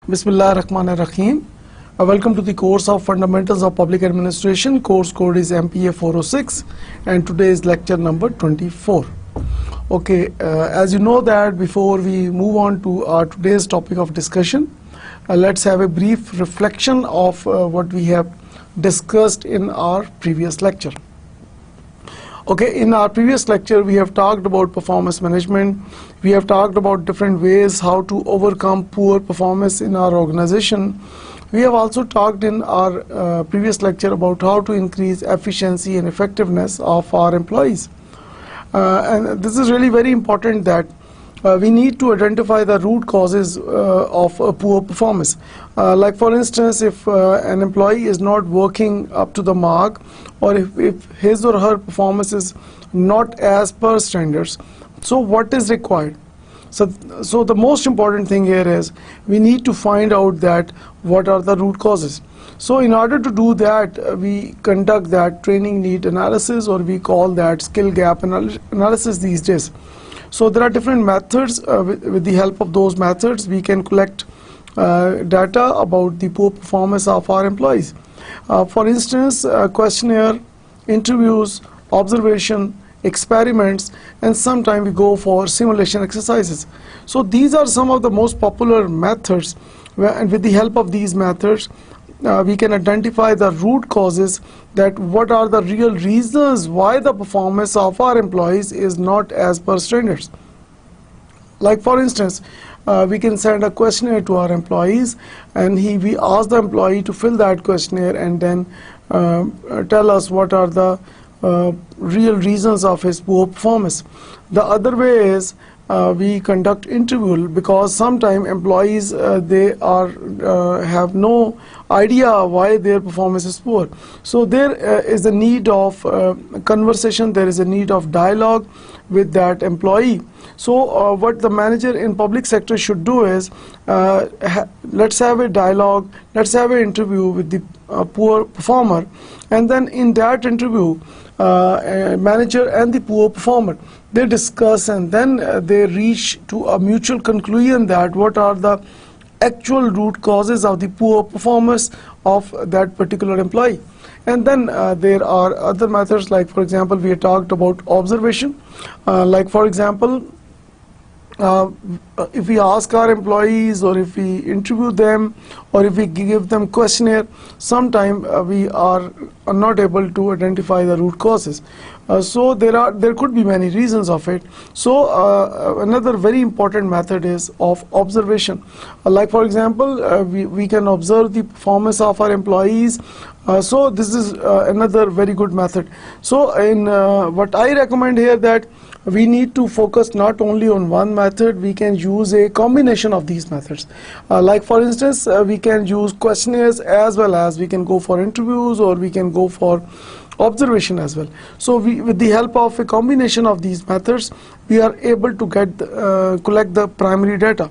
Bismillahirrahmanirrahim. Welcome to the course of Fundamentals of Public Administration. Course code is MPA 406 and today is lecture number 24. Okay, as you know that before we move on to our today's topic of discussion, let's have a brief reflection of what we have discussed in our previous lecture. Okay, in our previous lecture we have talked about performance management. We have talked about different ways how to overcome poor performance in our organization. We have also talked in our previous lecture about how to increase efficiency and effectiveness of our employees. And this is really very important that we need to identify the root causes of poor performance. Like for instance, if an employee is not working up to the mark, or if his or her performance is not as per standards, so what is required? So the most important thing here is we need to find out that what are the root causes. So in order to do that, we conduct that training need analysis, or we call that skill gap analysis these days. So there are different methods. With the help of those methods, we can collect data about the poor performance of our employees. For instance, questionnaire, interviews, observation, experiments, and sometimes we go for simulation exercises. So these are some of the most popular methods, and with the help of these methods, we can identify the root causes, that what are the real reasons why the performance of our employees is not as per standards. Like for instance, we can send a questionnaire to our employees, and we ask the employee to fill that questionnaire and then tell us what are the real reasons of his poor performance. The other way is we conduct interview, because sometimes employees they have no idea why their performance is poor. So there is a need of conversation, there is a need of dialogue with that employee. So what the manager in public sector should do is let's have a dialogue, let's have an interview with the poor performer, and then in that interview manager and the poor performer, they discuss, and then they reach to a mutual conclusion that what are the actual root causes of the poor performance of that particular employee. And then there are other methods, like for example we talked about observation. Like for example, if we ask our employees, or if we interview them, or if we give them questionnaire, sometimes we are not able to identify the root causes. So there could be many reasons of it. So another very important method is of observation. Like for example, we can observe the performance of our employees. So this is another very good method. So in what I recommend here, that we need to focus not only on one method, we can use a combination of these methods. Like for instance, we can use questionnaires as well as we can go for interviews, or we can go for observation as well. So with the help of a combination of these methods, we are able to collect the primary data.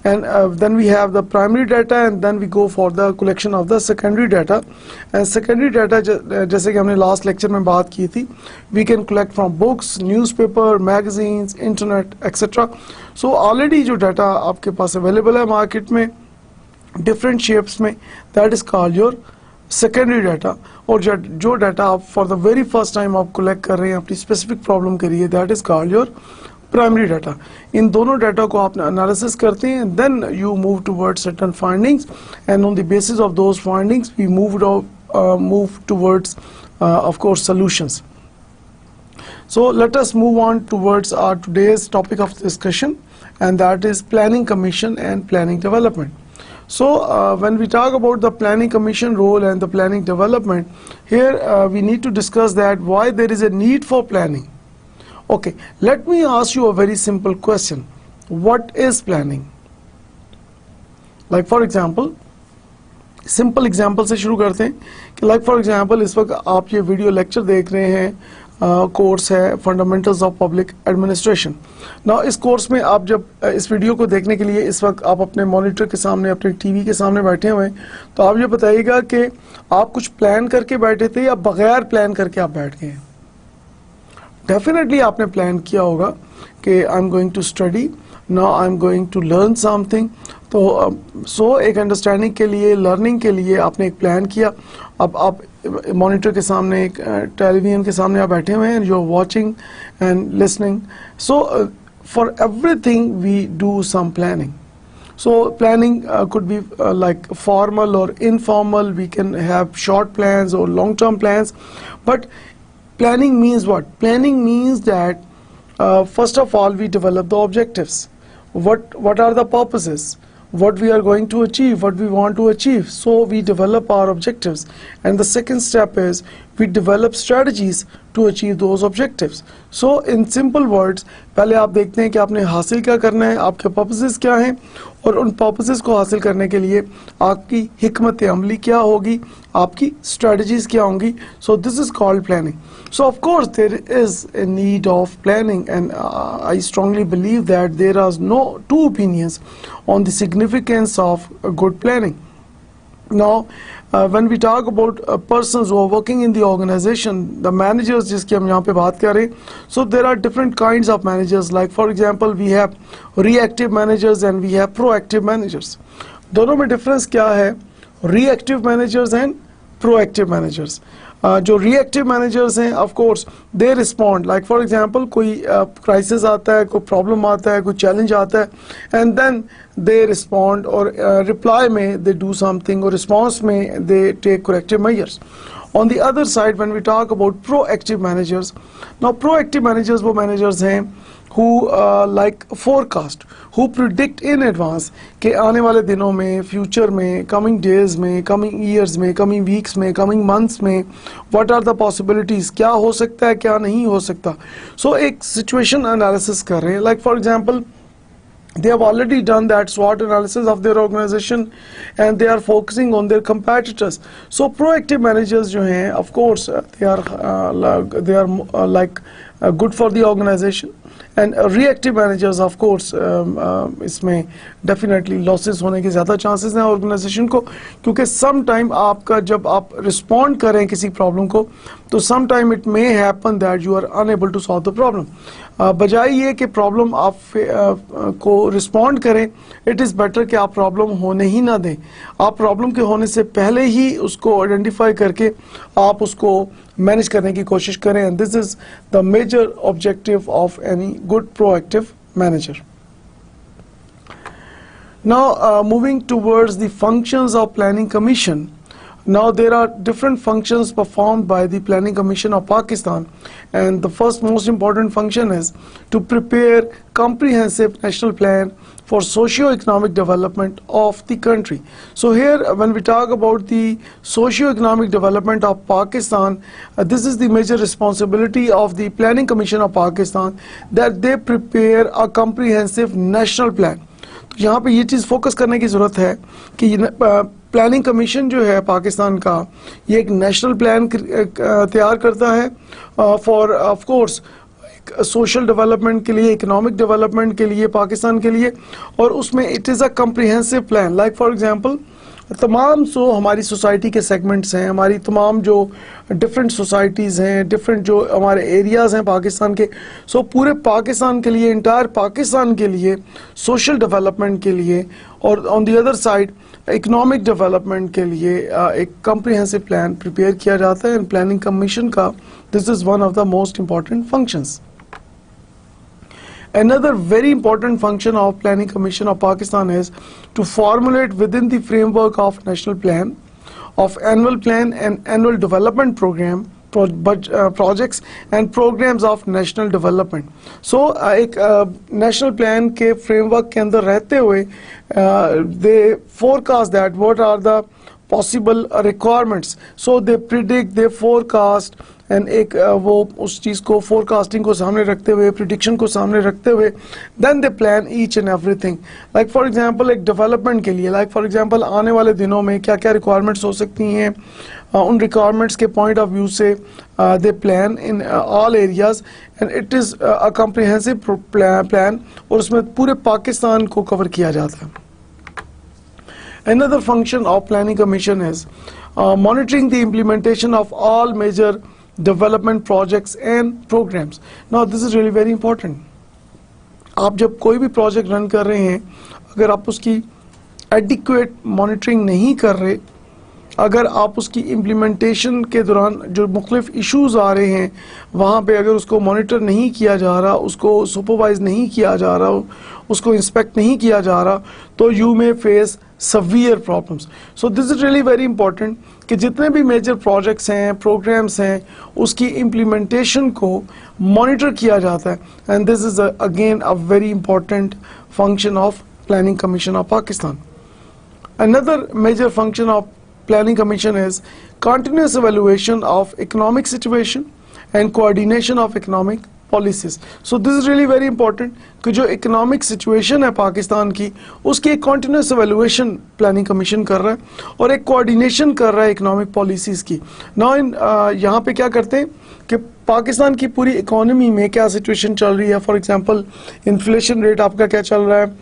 And then we have the primary data, and then we go for the collection of the secondary data. And secondary data, जैसे कि हमने last lecture में बात की थी, we can collect from books, newspaper, magazines, internet, etc. So already जो data आपके पास available है market में different shapes में, that is called your secondary data. और जो data आप for the very first time आप collect कर रहे हैं अपनी specific problem के लिए, that is called your primary data. इन दोनों data को आप analysis करते हैं, then you move towards certain findings, and on the basis of those findings we move towards of course solutions. So let us move on towards our today's topic of discussion, and that is planning commission and planning development. So when we talk about the planning commission role and the planning development, here we need to discuss that why there is a need for planning. Okay, let me ask you a very simple question. What is planning? Like for example, simple example से शुरू करते हैं कि like for example, इस वक्त आप ये video lecture देख रहे हैं, कोर्स है फंडामेंटल्स ऑफ पब्लिक एडमिनिस्ट्रेशन. ना इस कोर्स में आप जब इस वीडियो को देखने के लिए इस वक्त आप अपने मॉनिटर के सामने, अपने टीवी के सामने बैठे हुए हैं, तो आप ये बताइएगा कि आप कुछ प्लान करके बैठे थे या बगैर प्लान करके आप बैठ गए हैं. डेफिनेटली आपने प्लान किया होगा कि I am going to study, now I am going to learn something. तो तो एक अंडरस्टैंडिंग के लिए, लर्निंग के लिए आपने एक प्लान किया। अब आप मॉनिटर के सामने, एक टेलीविजन के सामने आप बैठे हुए हैं, you are watching and listening. So for everything we do some planning. So planning could be like formal or informal. We can have short plans or long-term plans. But planning means what? Planning means that first of all we develop the objectives. What are the purposes? What we are going to achieve, what we want to achieve. So we develop our objectives. And the second step is we develop strategies to achieve those objectives. So in simple words, पहले आप देखते हैं कि आपने हासिल क्या करना है, आपके पर्पसेस क्या हैं, और उन पर्पसेस को हासिल करने के लिए आपकी हिकमत अमली क्या होगी, आपकी स्ट्रेटजीज क्या होंगी. सो this is called planning. So of course there is a need of planning, and I strongly believe that there are no two opinions on the significance of good planning. Now when we talk about persons who are working in the organization, the managers जिसकी हम यहाँ पे बात कर रहे हैं, so there are different kinds of managers. Like for example we have reactive managers and we have proactive managers. दोनों में difference क्या है? Reactive managers and proactive managers. जो रिएक्टिव मैनेजर्स हैं, of course they respond. Like for example कोई crisis आता है, कोई प्रॉब्लम आता है, कोई चैलेंज आता है, एंड देन दे रिस्पॉन्ड, और रिप्लाई में दे डू समथिंग, और रिस्पॉन्स में they take corrective measures. On the other side, when we talk about proactive managers, now proactive managers वो managers हैं who like forecast, who predict in advance कि आने वाले दिनों में, future में, coming days में, coming years में, coming weeks में, coming months में what are the possibilities, क्या हो सकता है, क्या नहीं हो सकता. So एक situation analysis कर रहे हैं. Like for example they have already done that SWOT analysis of their organization and they are focusing on their competitors. So proactive managers जो हैं, of course they are like good for the organization, and reactive managers of course इसमें definitely losses होने के ज़्यादा chances हैं organization को, क्योंकि sometime आपका जब आप respond करें किसी problem को, तो sometime it may happen that you are unable to solve the problem. बजाय ये कि प्रॉब्लम आप को रिस्पॉन्ड करें, इट इज़ बेटर कि आप प्रॉब्लम होने ही ना दें. आप प्रॉब्लम के होने से पहले ही उसको आइडेंटिफाई करके आप उसको मैनेज करने की कोशिश करें. And this is the major objective of any good proactive manager. Now moving towards the functions of Planning Commission. Now there are different functions performed by the Planning Commission of Pakistan, and the first most important function is to prepare comprehensive national plan for socio-economic development of the country. So here when we talk about the socio-economic development of Pakistan, this is the major responsibility of the Planning Commission of Pakistan, that they prepare a comprehensive national plan. तो यहाँ पे ये चीज़ focus करने की ज़रूरत है कि planning commission जो है पाकिस्तान का, ये एक नेशनल प्लान तैयार करता है for of course social development के लिए, इकोनॉमिक डेवलपमेंट के लिए, पाकिस्तान के लिए, और उसमें it is a comprehensive plan. Like for example तमाम हमारी सोसाइटी के सेगमेंट्स हैं, हमारी तमाम जो डिफरेंट सोसाइटीज़ हैं, डिफरेंट जो हमारे एरियाज़ हैं पाकिस्तान के, पूरे पाकिस्तान के लिए, इंटायर पाकिस्तान के लिए सोशल डेवलपमेंट के लिए, और on the other side economic development के लिए एक कम्प्रिहेंसिव प्लान प्रिपेयर किया जाता है. एंड प्लानिंग कमीशन का this is one of the most important functions. Another very important function of Planning Commission of Pakistan is to formulate within the framework of national plan, of annual plan and annual development program, projects and programs of national development. So एक national plan के framework के अंदर रहते हुए they forecast that what are the possible requirements. So they predict, they forecast, and एक वो उस चीज़ को फोरकास्टिंग को सामने रखते हुए, प्रिडिक्शन को सामने रखते हुए, then they plan each and everything. Like for example एक डेवलपमेंट के लिए, लाइक फॉर एग्जांपल आने वाले दिनों में क्या क्या रिक्वायरमेंट्स हो सकती हैं, उन रिक्वायरमेंट्स के पॉइंट ऑफ व्यू से दे plan in all areas, and it is a comprehensive plan, और उसमें पूरे पाकिस्तान को कवर किया जाता है. Another function of Planning Commission is monitoring the implementation of all major development projects and programs. Now this is really very important. आप जब कोई भी प्रोजेक्ट रन कर रहे हैं, अगर आप उसकी एडिक्वेट मॉनिटरिंग नहीं कर रहे, अगर आप उसकी इम्प्लीमेंटेशन के दौरान जो मुख्तलिफ इश्यूज़ आ रहे हैं वहाँ पे अगर उसको मॉनिटर नहीं किया जा रहा, उसको सुपरवाइज नहीं किया जा रहा, उसको इंस्पेक्ट नहीं किया जा रहा, तो you may face severe problems. So this is really very important कि जितने भी मेजर प्रोजेक्ट्स हैं, प्रोग्राम्स हैं, उसकी इम्प्लीमेंटेशन को मॉनिटर किया जाता है. And this is again a very important function of planning commission of Pakistan. Another major function of Planning Commission is continuous evaluation of economic situation and coordination of economic policies. So this is really very important कि जो economic situation है पाकिस्तान की, उसकी एक continuous evaluation Planning Commission कर रहा है और एक coordination कर रहा है economic policies की. Now यहाँ पे क्या करते हैं कि पाकिस्तान की पूरी economy में क्या situation चल रही है. For example, inflation rate आपका क्या चल रहा है,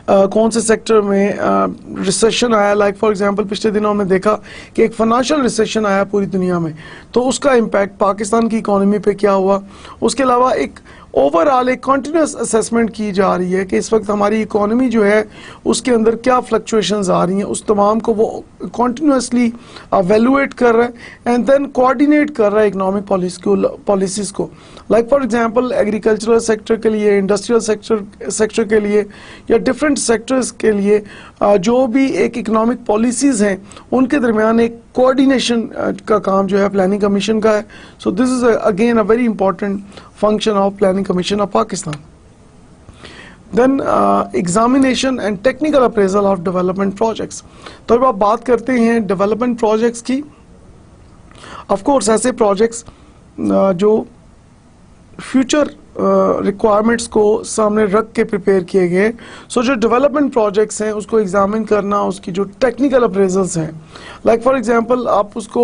कौन से सेक्टर में रिसेशन आया. लाइक फॉर एग्जांपल पिछले दिनों में देखा कि एक फाइनेंशियल रिसेशन आया पूरी दुनिया में, तो उसका इम्पैक्ट पाकिस्तान की इकोनॉमी पे क्या हुआ. उसके अलावा एक ओवरऑल एक कॉन्टिन्यूस असेसमेंट की जा रही है कि इस वक्त हमारी इकोनॉमी जो है उसके अंदर क्या फ्लक्चुएशंस आ रही हैं, उस तमाम को वो कॉन्टिन्यूसली एवेलुएट कर रहा है एंड देन कोऑर्डिनेट कर रहा है इकोनॉमिक पॉलिसीज़ को. Like for example agricultural sector के लिए, इंडस्ट्रियल सेक्टर के लिए या डिफरेंट सेक्टर्स के लिए जो भी एक इकोनॉमिक पॉलिसीज़ हैं उनके दरमियान एक कोऑर्डिनेशन का काम जो है प्लानिंग कमीशन का है. सो this is again a very important function of Planning Commission of Pakistan. Then examination and technical appraisal of development projects. तो अब आप बात करते हैं development projects की. Of course ऐसे projects जो future रिक्वायरमेंट्स को सामने रख के प्रिपेयर किए गए. सो जो डेवलपमेंट प्रोजेक्ट्स हैं उसको एग्जामिन करना, उसकी जो टेक्निकल अप्रेजल्स हैं, लाइक फॉर एग्जांपल आप उसको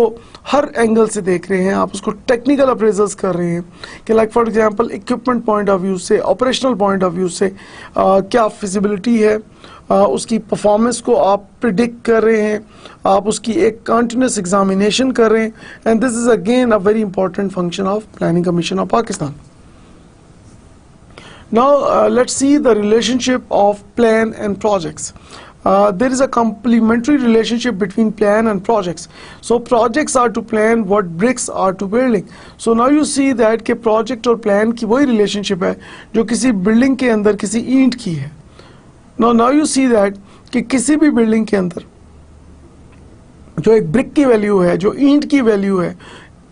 हर एंगल से देख रहे हैं, आप उसको टेक्निकल अप्रेजल्स कर रहे हैं कि like for example equipment point of view से, ऑपरेशनल पॉइंट ऑफ व्यू से क्या फिजिबिलिटी है, उसकी परफॉर्मेंस को आप प्रिडिक्ट कर रहे हैं, आप उसकी एक कंटिन्यूस एग्जामिनेशन कर रहे हैं. And this is again a very important function of planning commission of Pakistan. Now let's see the relationship of plan and projects. There is a complementary relationship between plan and projects. So projects are to plan what bricks are to building. So now you see that कि project और plan की वही relationship है जो किसी building के अंदर किसी ईंट की है. Now you see that कि किसी भी building के अंदर जो एक brick की value है, जो ईंट की value है,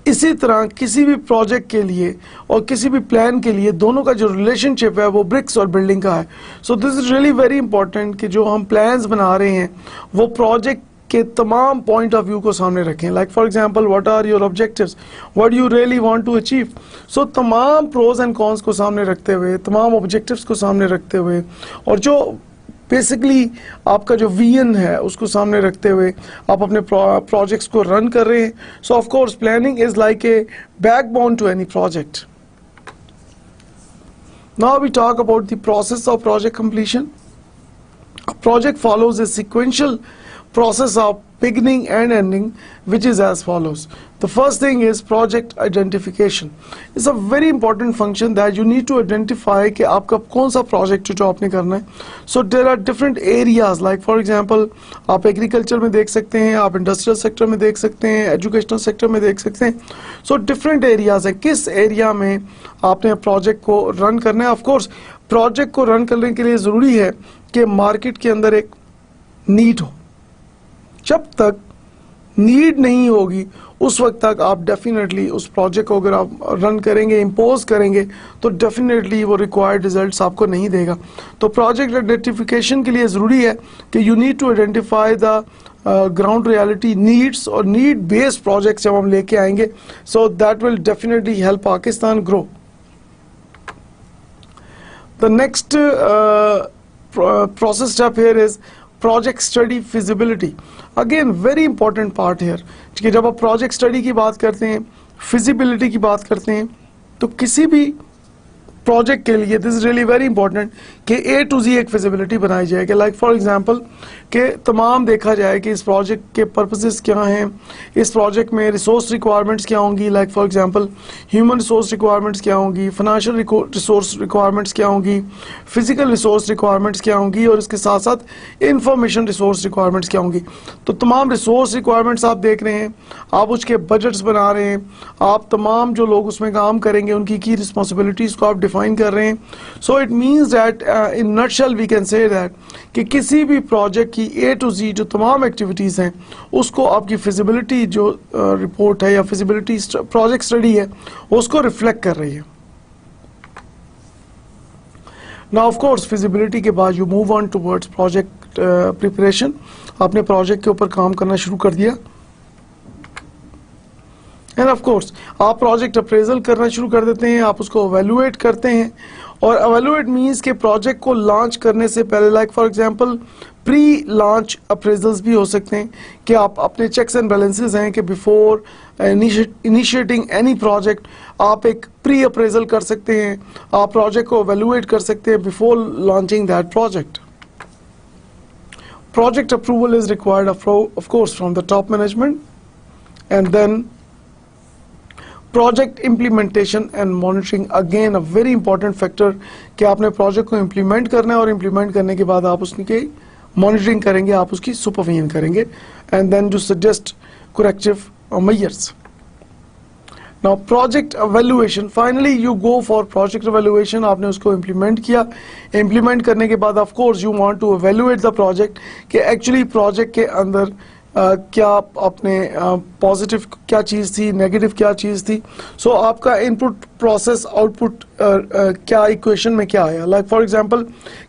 इसी तरह किसी भी प्रोजेक्ट के लिए और किसी भी प्लान के लिए दोनों का जो रिलेशनशिप है वो ब्रिक्स और बिल्डिंग का है. सो this is really very important कि जो हम प्लान्स बना रहे हैं वो प्रोजेक्ट के तमाम पॉइंट ऑफ व्यू को सामने रखें. Like for example what are your objectives, what you really want to achieve. So तमाम प्रोज एंड कॉन्स को सामने रखते हुए, तमाम ऑब्जेक्टिव्स को सामने रखते हुए और जो बेसिकली आपका जो विजन है उसको सामने रखते हुए आप अपने प्रोजेक्ट्स को रन कर रहे हैं. So of course planning is like a backbone to any project. Now we talk about the process of project completion. A project follows a sequential process of beginning and ending, which is as follows. The first thing is project identification. It's a very important function that you need to identify कि आपका कौन सा project जो आपने करना है. So there are different areas, like for example आप agriculture में देख सकते हैं, आप industrial sector में देख सकते हैं, educational sector में देख सकते हैं. So different areas है, किस area में आपने project को run करना है. Of course project को run करने के लिए ज़रूरी है कि मार्केट के अंदर एक नीड हो. जब तक नीड नहीं होगी उस वक्त तक आप डेफिनेटली उस प्रोजेक्ट को अगर आप रन करेंगे, इम्पोज करेंगे, तो डेफिनेटली वो रिक्वायर्ड रिजल्ट्स आपको नहीं देगा. तो प्रोजेक्ट आइडेंटिफिकेशन के लिए ज़रूरी है कि you need to identify the ground reality needs और नीड बेस्ड प्रोजेक्ट्स जब हम लेके आएंगे, so that will definitely help Pakistan grow. The next process step here is project study feasibility. Again very important part here कि जब आप project study की बात करते हैं, feasibility की बात करते हैं, तो किसी भी project के लिए this is really very important कि A to Z एक फिजिबिलिटी बनाई जाए कि लाइक फॉर एग्जांपल कि तमाम देखा जाए कि इस प्रोजेक्ट के पर्पसेस क्या हैं, इस प्रोजेक्ट में रिसोर्स रिक्वायरमेंट्स क्या होंगी, like for example human resource requirements क्या होंगी, फाइनेंशियल रिसोर्स रिक्वायरमेंट्स क्या होंगी, फिजिकल रिसोर्स रिक्वायरमेंट्स क्या होंगी, और इसके साथ साथ इंफॉर्मेशन रिसोर्स रिक्वायरमेंट्स क्या होंगी। तो तमाम रिसोर्स रिक्वायरमेंट्स आप देख रहे हैं, आप उसके बजट्स बना रहे हैं, आप तमाम जो लोग उसमें काम करेंगे उनकी की रिस्पॉन्सिबिलिटीज़ को आप डिफाइन कर रहे हैं। So it means that in nutshell we can say that कि किसी भी प्रोजेक्ट की A to Z जो तमाम एक्टिविटीज़ हैं उसको आपकी फिजिबिलिटी जो रिपोर्ट है या फिजिबिलिटी प्रोजेक्ट स्टडी है उसको रिफ्लेक्ट कर रही है। नाउ ऑफ कोर्स फिजिबिलिटी के बाद you move on towards project preparation. आपने प्रोजेक्ट के ऊपर काम करना शुरू कर दिया एंड ऑफ कोर्स आप प्रोजेक्ट अप्रेजल करना शुरू कर देते हैं, आप उसको एवेलुएट करते हैं। और एवेलुएट मींस के प्रोजेक्ट को लॉन्च करने से पहले like for example pre launch appraisals भी हो सकते हैं कि आप अपने चेक्स एंड बैलेंसेस हैं कि बिफोर इनिशिएटिंग एनी प्रोजेक्ट आप एक प्री अप्रेजल कर सकते हैं, आप प्रोजेक्ट को एवेलुएट कर सकते हैं before launching that project. Project approval is required of course from the top management, and then project implementation and monitoring, again a very important factor कि आपने प्रोजेक्ट को इम्प्लीमेंट करना है और इम्प्लीमेंट करने के बाद आप उसकी मॉनिटरिंग करेंगे, आप उसकी सुपरविजन करेंगे and then to suggest corrective measures. Now project evaluation, finally you go for project evaluation. आपने उसको इम्प्लीमेंट किया, इम्प्लीमेंट करने के बाद of course you want to evaluate the project कि एक्चुअली प्रोजेक्ट के अंदर क्या आपने पॉजिटिव क्या चीज़ थी, नेगेटिव क्या चीज़ थी। सो आपका इनपुट प्रोसेस आउटपुट क्या इक्वेशन में क्या आया, लाइक फॉर एग्जांपल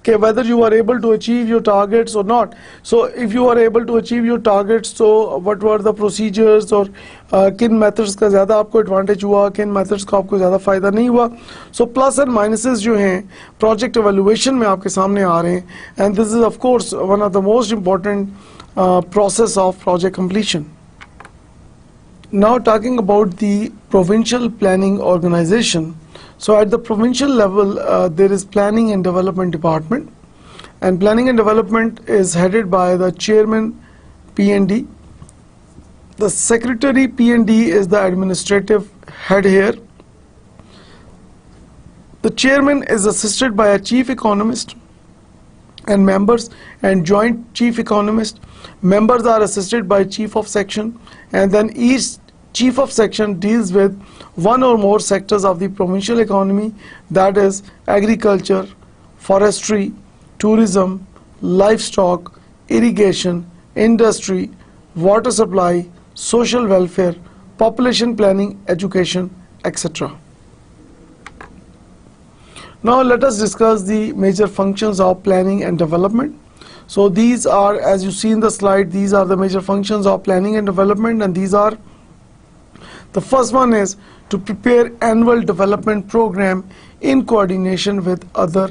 कि whether you are able to achieve your targets और not. So if you are able to achieve your targets तो व्हाट वर द प्रोसीजर्स, और किन मेथड्स का ज़्यादा आपको एडवांटेज हुआ, किन मेथड्स का आपको ज़्यादा फ़ायदा नहीं हुआ। सो प्लस एंड माइनसेस जो हैं प्रोजेक्ट एवेल्युएशन में आपके सामने आ रहे हैं, and this is of course one of the most important process of project completion. Now talking about the provincial planning organization. So at the provincial level there is planning and development department, and planning and development is headed by the chairman P&D. The secretary P&D is the administrative head here. The chairman is assisted by a chief economist and members and joint chief economist. Members are assisted by chief of section, and then each chief of section deals with one or more sectors of the provincial economy, that is agriculture, forestry, tourism, livestock, irrigation, industry, water supply, social welfare, population planning, education, etc. Now let us discuss the major functions of planning and development. So these are, as you see in the slide, these are the major functions of planning and development, and these are, the first one is to prepare annual development program in coordination with other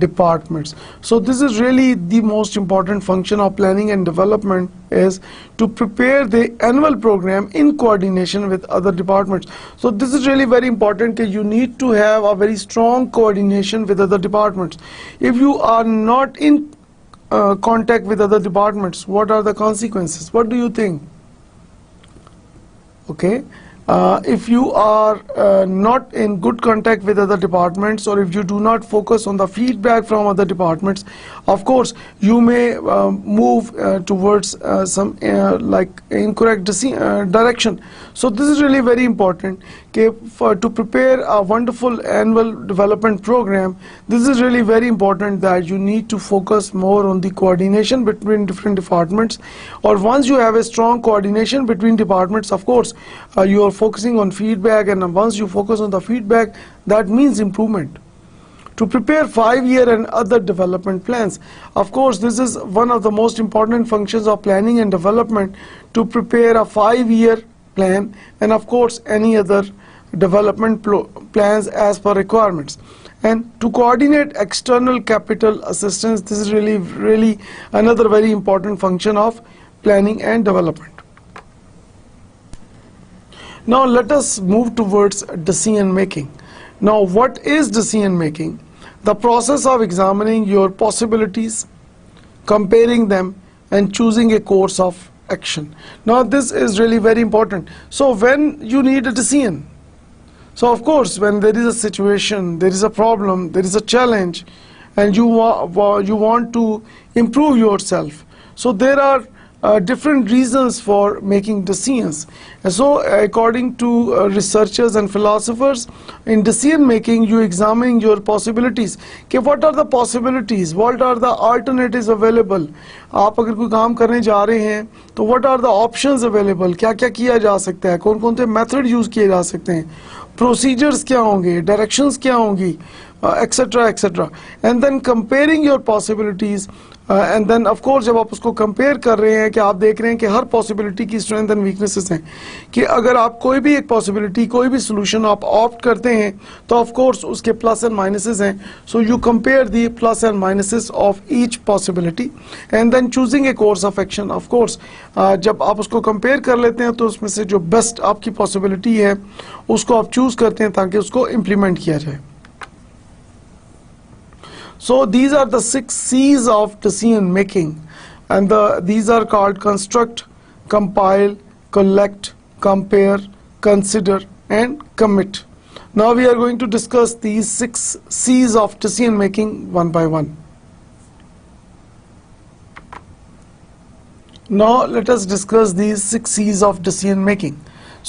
departments. So this is really the most important function of planning and development, is to prepare the annual program in coordination with other departments. So this is really very important that you need to have a very strong coordination with other departments. If you are not in contact with other departments, what are the consequences? What do you think? Okay. If you are not in good contact with other departments, or if you do not focus on the feedback from other departments, of course you may move towards some like incorrect direction. So this is really very important to prepare a wonderful annual development program. This is really very important that you need to focus more on the coordination between different departments, or once you have a strong coordination between departments, of course you are focusing on feedback, and once you focus on the feedback, that means improvement. To prepare 5-year and other development plans, of course this is one of the most important functions of planning and development, to prepare a 5-year plan, and of course any other development plans as per requirements, and to coordinate external capital assistance. This is really another very important function of planning and development. Now let us move towards decision making. Now what is decision making? the process of examining your possibilities, comparing them, and choosing a course of action. Now this is really very important. So when you need a decision, so of course when there is a situation, there is a problem, there is a challenge, and you want to improve yourself, so there are different reasons for making decisions. And so according to researchers and philosophers, in decision making you examine your possibilities कि what are the possibilities, what are the alternatives available. आप अगर कोई काम करने जा रहे हैं तो what are the options available, क्या क्या किया जा सकता है, कौन कौन से मेथड यूज़ किए जा सकते हैं, प्रोसीजर्स क्या होंगे, डायरेक्शंस क्या होंगी, etc etc. And then comparing your possibilities, and then of course जब आप उसको कंपेयर कर रहे हैं कि आप देख रहे हैं कि हर पॉसिबिलिटी की स्ट्रेंथ एंड वीकनेसेस हैं, कि अगर आप कोई भी एक पॉसिबिलिटी, कोई भी सोल्यूशन आप ऑप्ट करते हैं तो ऑफ कोर्स उसके प्लस एंड माइनसेस हैं. So you compare the plus and minuses of each possibility and then choosing a course of action. Of course जब आप उसको कंपेयर कर लेते हैं तो उसमें से जो बेस्ट आपकी पॉसिबिलिटी है उसको आप चूज करते हैं ताकि उसको इम्प्लीमेंट किया जाए. So these are the 6 C's of decision making, and these are called construct, compile, collect, compare, consider, and commit. Now we are going to discuss these 6 C's of decision making one by one. Now let us discuss these 6 C's of decision making.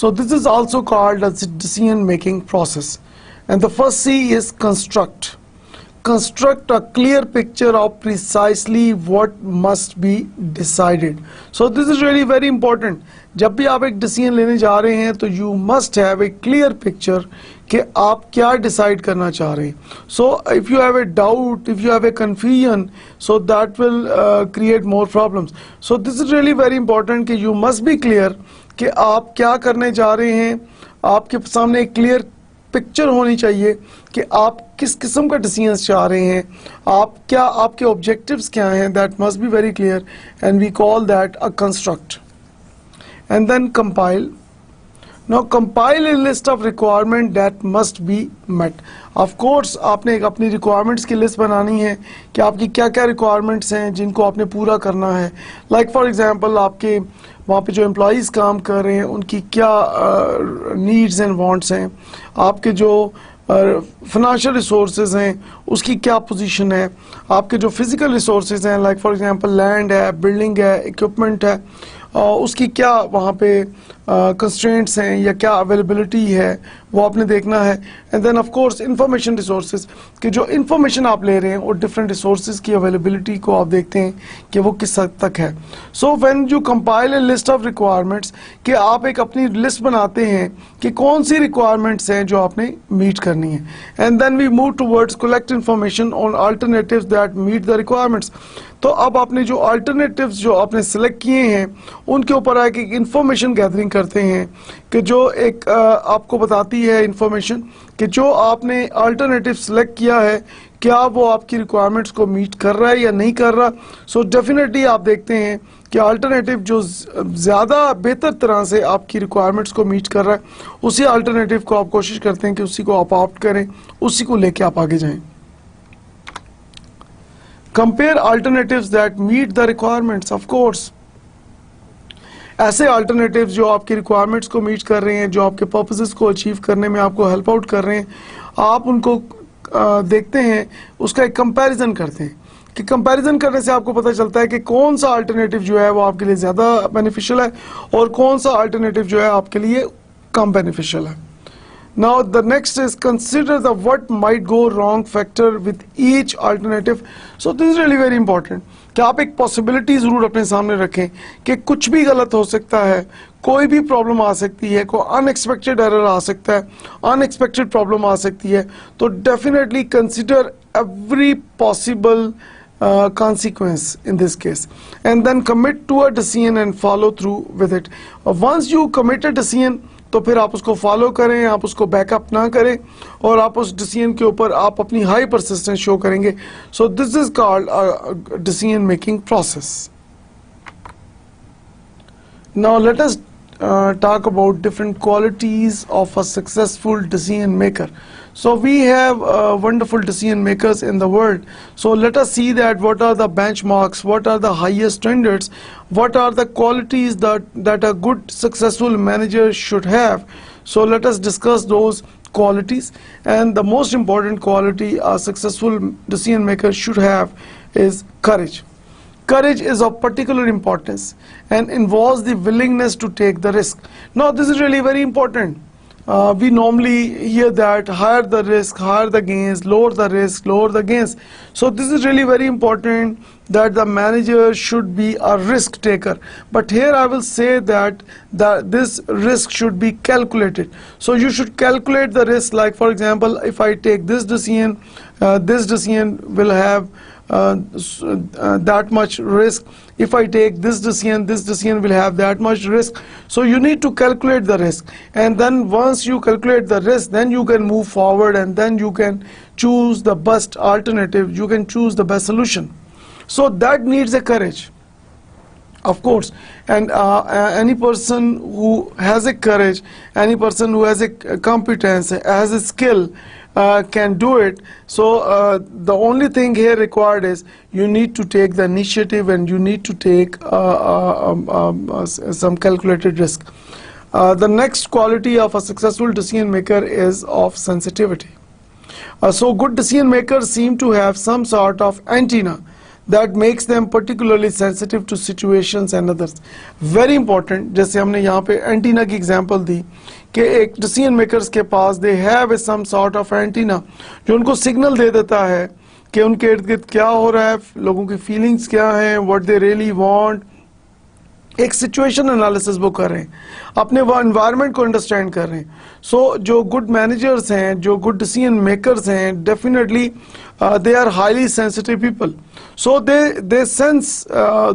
So this is also called as decision making process, and the first C is construct. Construct a clear picture of precisely what must be decided. So this is really very important. जब भी आप एक decision लेने जा रहे हैं तो you must have a clear picture कि आप क्या डिसाइड करना चाह रहे हैं. So if you have a doubt, if you have a confusion, so that will create more problems. So this is really very important कि you must be clear कि आप क्या करने जा रहे हैं. आपके सामने एक क्लियर पिक्चर होनी चाहिए कि आप किस किस्म का डिसीजन चाह रहे हैं, आप क्या, आपके ऑब्जेक्टिव्स क्या हैं. That must be very clear and we call that a construct. And then compile. Now compile a list of requirement that must be met. Of course आपने एक अपनी रिक्वायरमेंट्स की लिस्ट बनानी है कि आपकी क्या क्या रिक्वायरमेंट्स हैं जिनको आपने पूरा करना है. लाइक फॉर एग्जांपल आपके वहाँ पे जो एम्प्लॉयज़ काम कर रहे हैं उनकी क्या नीड्स एंड वांट्स हैं, आपके जो फाइनेंशियल रिसोर्सेज हैं उसकी क्या पोजीशन है, आपके जो फिज़िकल रिसोर्सेज हैं लाइक फॉर एग्जांपल लैंड है, बिल्डिंग है, इक्विपमेंट है, उसकी क्या वहाँ पे कंस्ट्रेंट्स हैं या क्या अवेलेबिलिटी है वो आपने देखना है. And then of course information resources कि जो इंफॉर्मेशन आप ले रहे हैं और डिफरेंट रिसोर्सेज की अवेलेबिलिटी को आप देखते हैं कि वो किस हद तक है. So when you compile a list of requirements कि आप एक अपनी लिस्ट बनाते हैं कि कौन सी रिक्वायरमेंट्स हैं जो आपने मीट करनी है. And then we move towards collect information on alternatives that meet the requirements. तो अब आपने जो अल्टरनेटिव्स जो आपने सेलेक्ट किए हैं उनके ऊपर आके एक इंफॉर्मेशन गैदरिंग करते हैं कि जो एक आपको बताती है इंफॉर्मेशन कि जो आपने अल्टरनेटिव सेलेक्ट किया है क्या वो आपकी रिक्वायरमेंट्स को मीट कर रहा है या नहीं कर रहा. सो डेफिनेटली आप देखते हैं कि अल्टरनेटिव जो ज़्यादा बेहतर तरह से आपकी रिक्वायरमेंट्स को मीट कर रहा है उसी अल्टरनेटिव को आप कोशिश करते हैं कि उसी को आप ऑप्ट करें, उसी को लेके आप आगे जाएं. Compare alternatives that meet the requirements. Of course, ऐसे alternatives जो आपकी requirements को meet कर रहे हैं, जो आपके purposes को achieve करने में आपको help out कर रहे हैं, आप उनको देखते हैं, उसका एक comparison करते हैं कि comparison करने से आपको पता चलता है कि कौन सा alternative जो है वो आपके लिए ज़्यादा beneficial है और कौन सा alternative जो है आपके लिए कम beneficial है. Now the next is consider the what might go wrong factor with each alternative. So this is really very important कि आप एक possibility ज़रूर अपने सामने रखें कि कुछ भी गलत हो सकता है, कोई भी प्रॉब्लम आ सकती है, कोई अनएक्सपेक्टेड एरर आ सकता है, अनएक्सपेक्टेड प्रॉब्लम आ सकती है. तो definitely consider every possible consequence in this case and then commit to a decision and follow through with it. Once you commit a decision तो फिर आप उसको फॉलो करें, आप उसको बैकअप ना करें और आप उस डिसीजन के ऊपर आप अपनी हाई परसिस्टेंस शो करेंगे. सो this is called decision making process. Now let us talk about different qualities of a successful decision maker. So we have wonderful decision makers in the world. So let us see that what are the benchmarks, what are the highest standards, what are the qualities that a good successful manager should have. So let us discuss those qualities. And the most important quality a successful decision maker should have is courage. Courage is of particular importance and involves the willingness to take the risk. Now this is really very important. We normally hear that higher the risk, higher the gains, lower the risk, lower the gains. So this is really very important that the manager should be a risk taker. But here I will say that this risk should be calculated. So you should calculate the risk, like for example, if I take this decision will have that much risk. If I take this decision will have that much risk. So you need to calculate the risk, and then once you calculate the risk, then you can move forward, and then you can choose the best alternative, you can choose the best solution. So that needs a courage, of course. And any person who has a courage, any person who has a competence, has a skill, can do it. So the only thing here required is you need to take the initiative, and you need to take some calculated risk. The next quality of a successful decision maker is of sensitivity. So good decision makers seem to have some sort of antenna that makes them particularly sensitive to situations and others. Very important, जैसे हमने यहाँ पे antenna की example दी कि एक decision makers के पास they have some sort of antenna जो उनको सिग्नल दे देता है कि उनके इर्द गिर्द क्या हो रहा है, लोगों की फीलिंग्स क्या हैं, व्हाट दे रियली वांट. एक सिचुएशन एनालिसिस वो कर रहे हैं, अपने वो एनवायरनमेंट को अंडरस्टैंड कर रहे हैं. सो जो गुड मैनेजर्स हैं, जो गुड डिसीजन मेकर्स हैं, definitely they are highly sensitive people. So they sense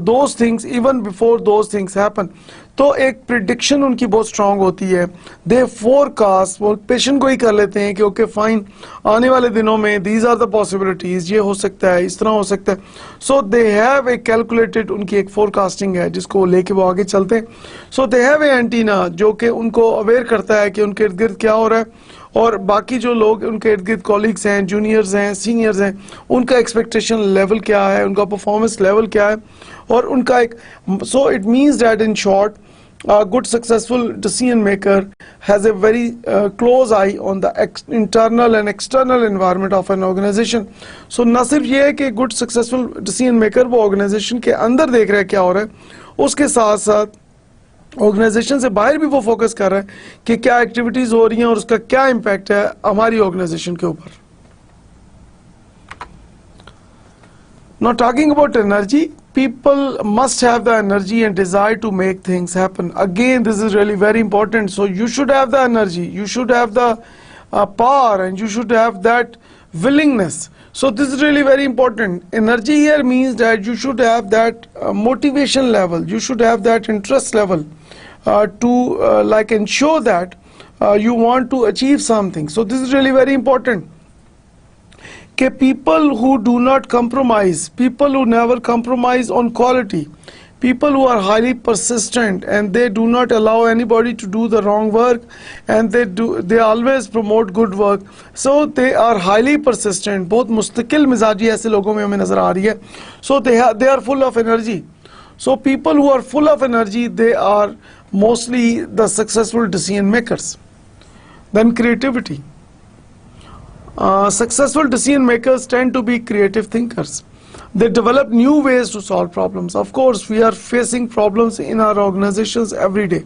those things even before those things happen. तो एक प्रिडिक्शन उनकी बहुत स्ट्रांग होती है. दे फोरकास्ट, वो पेशेंट को ही कर लेते हैं कि ओके फाइन, आने वाले दिनों में दीज आर द पॉसिबिलिटीज, ये हो सकता है, इस तरह हो सकता है. सो दे हैव ए कैलकुलेटेड, उनकी एक फोरकास्टिंग है जिसको लेके वो आगे चलते हैं. सो दे हैव ए एंटीना जो कि उनको अवेयर करता है कि उनके इर्द गिर्द क्या हो रहा है, और बाकी जो लोग उनके इर्द गिर्द कॉलीग्स हैं, जूनियर्स हैं, सीनियर्स हैं, उनका एक्सपेक्टेशन लेवल क्या है, उनका परफॉर्मेंस लेवल क्या है, और उनका एक. सो it means that in short, a good successful decision maker has a very close eye on the internal and external environment of an organization. So ना सिर्फ ये है कि good successful decision maker वो organization के अंदर देख रहा है क्या हो रहा है, उसके साथ साथ ऑर्गेनाइजेशन से बाहर भी वो फोकस कर रहा है कि क्या एक्टिविटीज हो रही हैं और उसका क्या इम्पैक्ट है हमारी ऑर्गेनाइजेशन के ऊपर. Now talking about energy, people must have the energy and desire to make things happen. Again, this is really very important. So you should have the energy, you should have the power, and you should have that willingness. So this is really very important. Energy here means that you should have that motivation level, you should have that interest level to like ensure that you want to achieve something. So this is really very important. People who do not compromise, people who never compromise on quality, people who are highly persistent and they do not allow anybody to do the wrong work, and they always promote good work. So they are highly persistent. बहुत मुस्तकिल मिजाजी ऐसे लोगों में हमें नजर आ रही है. So they are full of energy. So people who are full of energy, they are mostly the successful decision makers. Then creativity. Successful decision makers tend to be creative thinkers. They develop new ways to solve problems. Of course, we are facing problems in our organizations every day.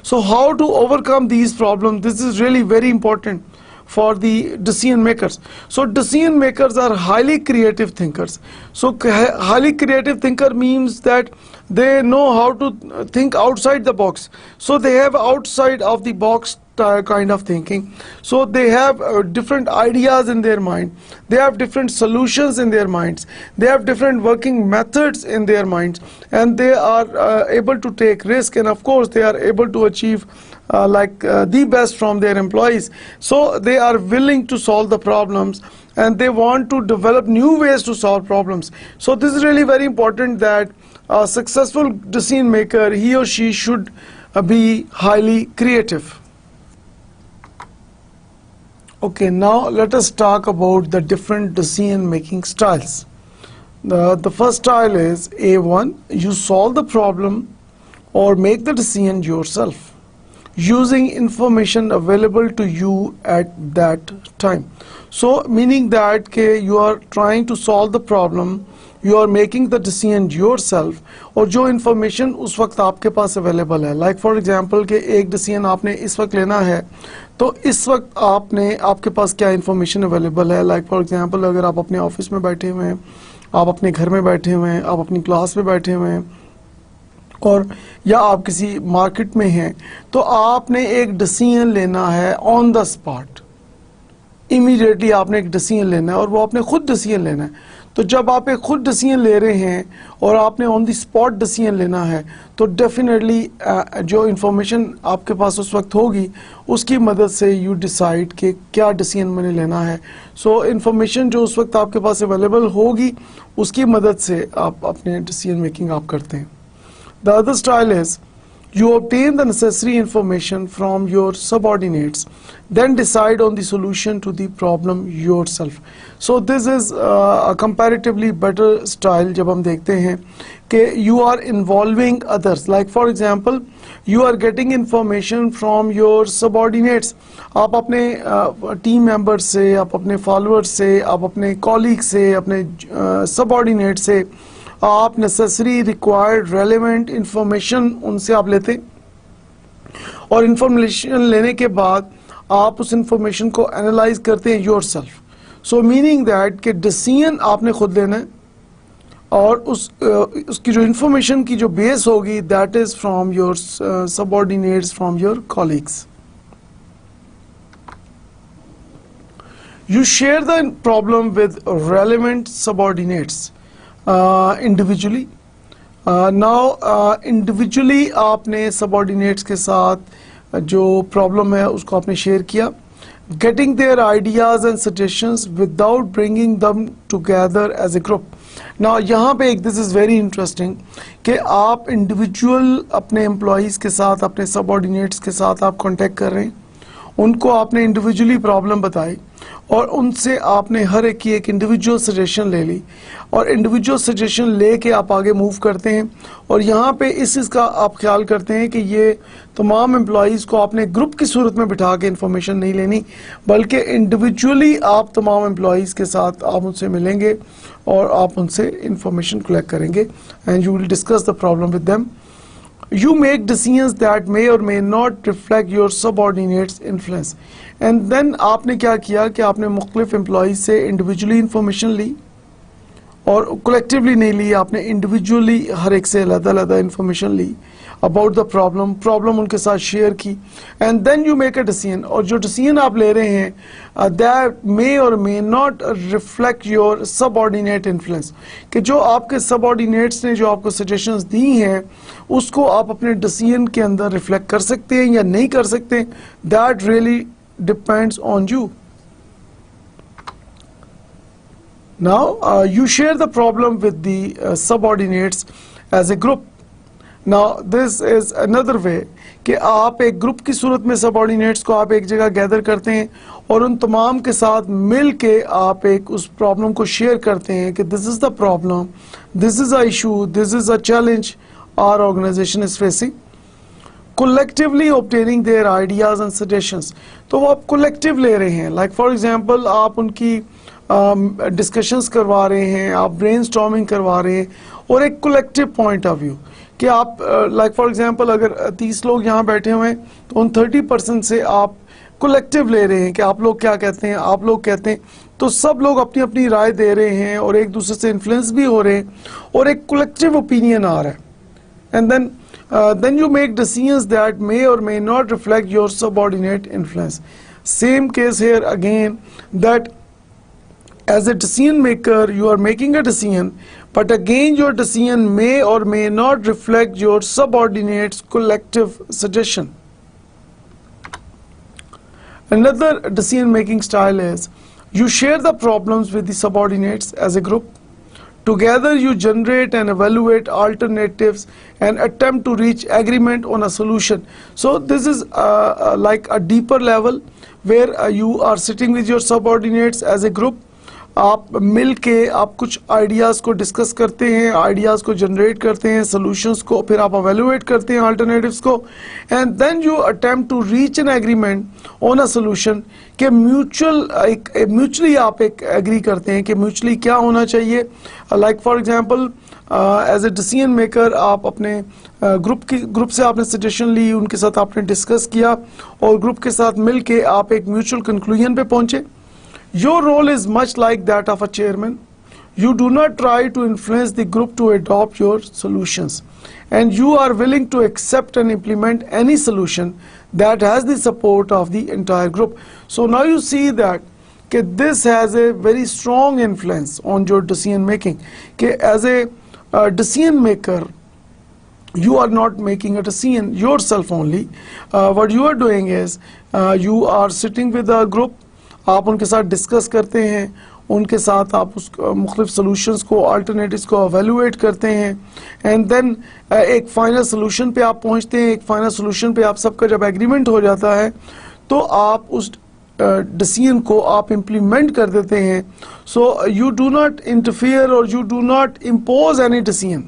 So how to overcome these problems? This is really very important for the decision makers. So decision makers are highly creative thinkers. So highly creative thinker means that they know how to think outside the box. So they have outside of the box kind of thinking. So they have different ideas in their mind, they have different solutions in their minds, they have different working methods in their minds, and they are able to take risk, and of course they are able to achieve the best from their employees. So they are willing to solve the problems, and they want to develop new ways to solve problems. So this is really very important, that a successful decision maker, he or she should be highly creative. Okay, now let us talk about the different decision making styles. The first style is A1. You solve the problem or make the decision yourself using information available to you at that time. So meaning that you are trying to solve the problem, you are making the decision yourself, और जो information उस वक्त आपके पास available है. Like for example कि एक decision आपने इस वक्त लेना है, तो इस वक्त आपके पास क्या information available है. Like for example अगर आप अपने ऑफिस में बैठे हुए हैं, आप अपने घर में बैठे हुए हैं, आप अपनी क्लास में बैठे हुए हैं, और या आप किसी मार्केट में हैं, तो आपने एक डिसीजन लेना है ऑन द स्पॉट. इमीडिएटली आपने एक डिसीजन लेना है और वो आपने खुद डिसीजन लेना है. तो जब आप एक खुद डिसीजन ले रहे हैं और आपने ऑन द स्पॉट डिसीजन लेना है, तो डेफिनेटली जो इंफॉर्मेशन आपके पास उस वक्त होगी उसकी मदद से यू डिसाइड कि क्या डिसीजन मैंने लेना है. सो इंफॉर्मेशन जो उस वक्त आपके पास अवेलेबल होगी उसकी मदद से आप अपने डिसीजन मेकिंग आप करते हैं. The other style is you obtain the necessary information from your subordinates, then decide on the solution to the problem yourself. So this is a comparatively better style. जब हम देखते हैं कि you are involving others. Like for example, you are getting information from your subordinates. आप अपने team members से, आप अपने फॉलोअर्स से, आप अपने कॉलीग से, अपने सबऑर्डिनेट से आप नेसेसरी रिक्वायर्ड रेलेवेंट इंफॉर्मेशन उनसे आप लेते हैं, और इंफॉर्मेशन लेने के बाद आप उस इंफॉर्मेशन को एनालाइज करते हैं योरसेल्फ. सो मीनिंग दैट कि डिसीजन आपने खुद लेना है और उसकी जो इंफॉर्मेशन की जो बेस होगी that is from your subordinates, from your colleagues. You share the problem with relevant subordinates individually. Now individually आपने subordinates के साथ जो problem है उसको आपने share किया, getting their ideas and suggestions without bringing them together as a group. Now यहाँ पे एक this is very interesting कि आप individual अपने employees के साथ, अपने subordinates के साथ आप contact कर रहे हैं, उनको आपने इंडिविजुअली प्रॉब्लम बताई और उनसे आपने हर एक की एक इंडिविजुअल सजेशन ले ली, और इंडिविजुअल सजेशन लेके आप आगे मूव करते हैं. और यहाँ पे इस चीज़ का आप ख्याल करते हैं कि ये तमाम एम्प्लॉयज़ को आपने ग्रुप की सूरत में बिठा के इंफॉर्मेशन नहीं लेनी, बल्कि इंडिविजुअली आप तमाम एम्प्लॉयज़ के साथ आप उनसे मिलेंगे और आप उनसे इंफॉर्मेशन कलेक्ट करेंगे and you will discuss the problem with them. You make decisions that may or may not reflect your subordinates' influence. And then आपने क्या किया कि आपने मुख्तलिफ एम्प्लॉयज़ से इंडिविजुअली इंफॉर्मेशन ली और कलेक्टिवली नहीं ली, आपने इंडिविजुअली हर एक से अलग-अलग इंफॉर्मेशन ली अबाउट द प्रॉब्लम उनके साथ शेयर की, and then you make a decision. और जो डिसीजन आप ले रहे हैं दैट मे और may not reflect your subordinate influence, कि जो आपके सबऑर्डिनेट्स ने जो आपको सजेशंस दी हैं उसको आप अपने डिसीजन के अंदर रिफ्लेक्ट कर सकते हैं या नहीं कर सकते, that really depends on you. Now you share the problem with the subordinates as a group. Now this is another way कि आप एक ग्रुप की सूरत में सबऑर्डिनेट्स को आप एक जगह गैदर करते हैं और उन तमाम के साथ मिल के आप एक उस प्रॉब्लम को शेयर करते हैं कि this is the problem, this is a issue, this is a challenge our organisation is facing. Collectively obtaining their ideas and suggestions. तो वो आप कलेक्टिव ले रहे हैं. लाइक फॉर एग्जांपल आप उनकी डिस्कशंस करवा रहे हैं, आप ब्रेनस्टॉर्मिंग करवा रहे हैं, और एक कलेक्टिव पॉइंट ऑफ व्यू कि आप लाइक फॉर एग्जांपल अगर 30 लोग यहाँ बैठे हुए हैं तो उन 30% से आप कलेक्टिव ले रहे हैं कि आप लोग क्या कहते हैं, आप लोग कहते हैं, तो सब लोग अपनी अपनी राय दे रहे हैं और एक दूसरे से इन्फ्लुएंस भी हो रहे हैं और एक कलेक्टिव ओपिनियन आ रहा है. And then you make decisions that may or may not reflect your subordinate influence. Same case here again, that as a decision maker you are making a decision, but again your decision may or may not reflect your subordinates' collective suggestion. Another decision making style is you share the problems with the subordinates as a group. Together you generate and evaluate alternatives and attempt to reach agreement on a solution. So this is like a deeper level where you are sitting with your subordinates as a group. आप मिल के आप कुछ ideas को discuss करते हैं, ideas को generate करते हैं, सॉल्यूशंस को फिर आप एवेलुएट करते हैं अल्टरनेटिव्स को, and then you attempt to reach an agreement on a solution कि म्यूचुअली आप एक एग्री करते हैं कि म्यूचुअली क्या होना चाहिए. Like for example as a decision maker आप अपने ग्रुप से आपने सजेशन ली, उनके साथ आपने डिस्कस किया और ग्रुप के साथ मिल के आप एक म्यूचुअल कंक्लूजन पे पहुंचे. Your role is much like that of a chairman. You do not try to influence the group to adopt your solutions, and you are willing to accept and implement any solution that has the support of the entire group. So now you see that this has a very strong influence on your decision making. As a decision maker, you are not making a decision yourself only. What you are doing is you are sitting with a group. आप उनके साथ discuss करते हैं, उनके साथ आप उस मुख्तलिफ सॉल्यूशंस को, अल्टरनेटिव्स को एवेलुएट करते हैं, एंड देन एक फाइनल सॉल्यूशन पे आप पहुंचते हैं. एक फाइनल सॉल्यूशन पे आप सबका जब एग्रीमेंट हो जाता है तो आप उस डिसीजन को आप इम्प्लीमेंट कर देते हैं. So you do not interfere और you do not impose any decision.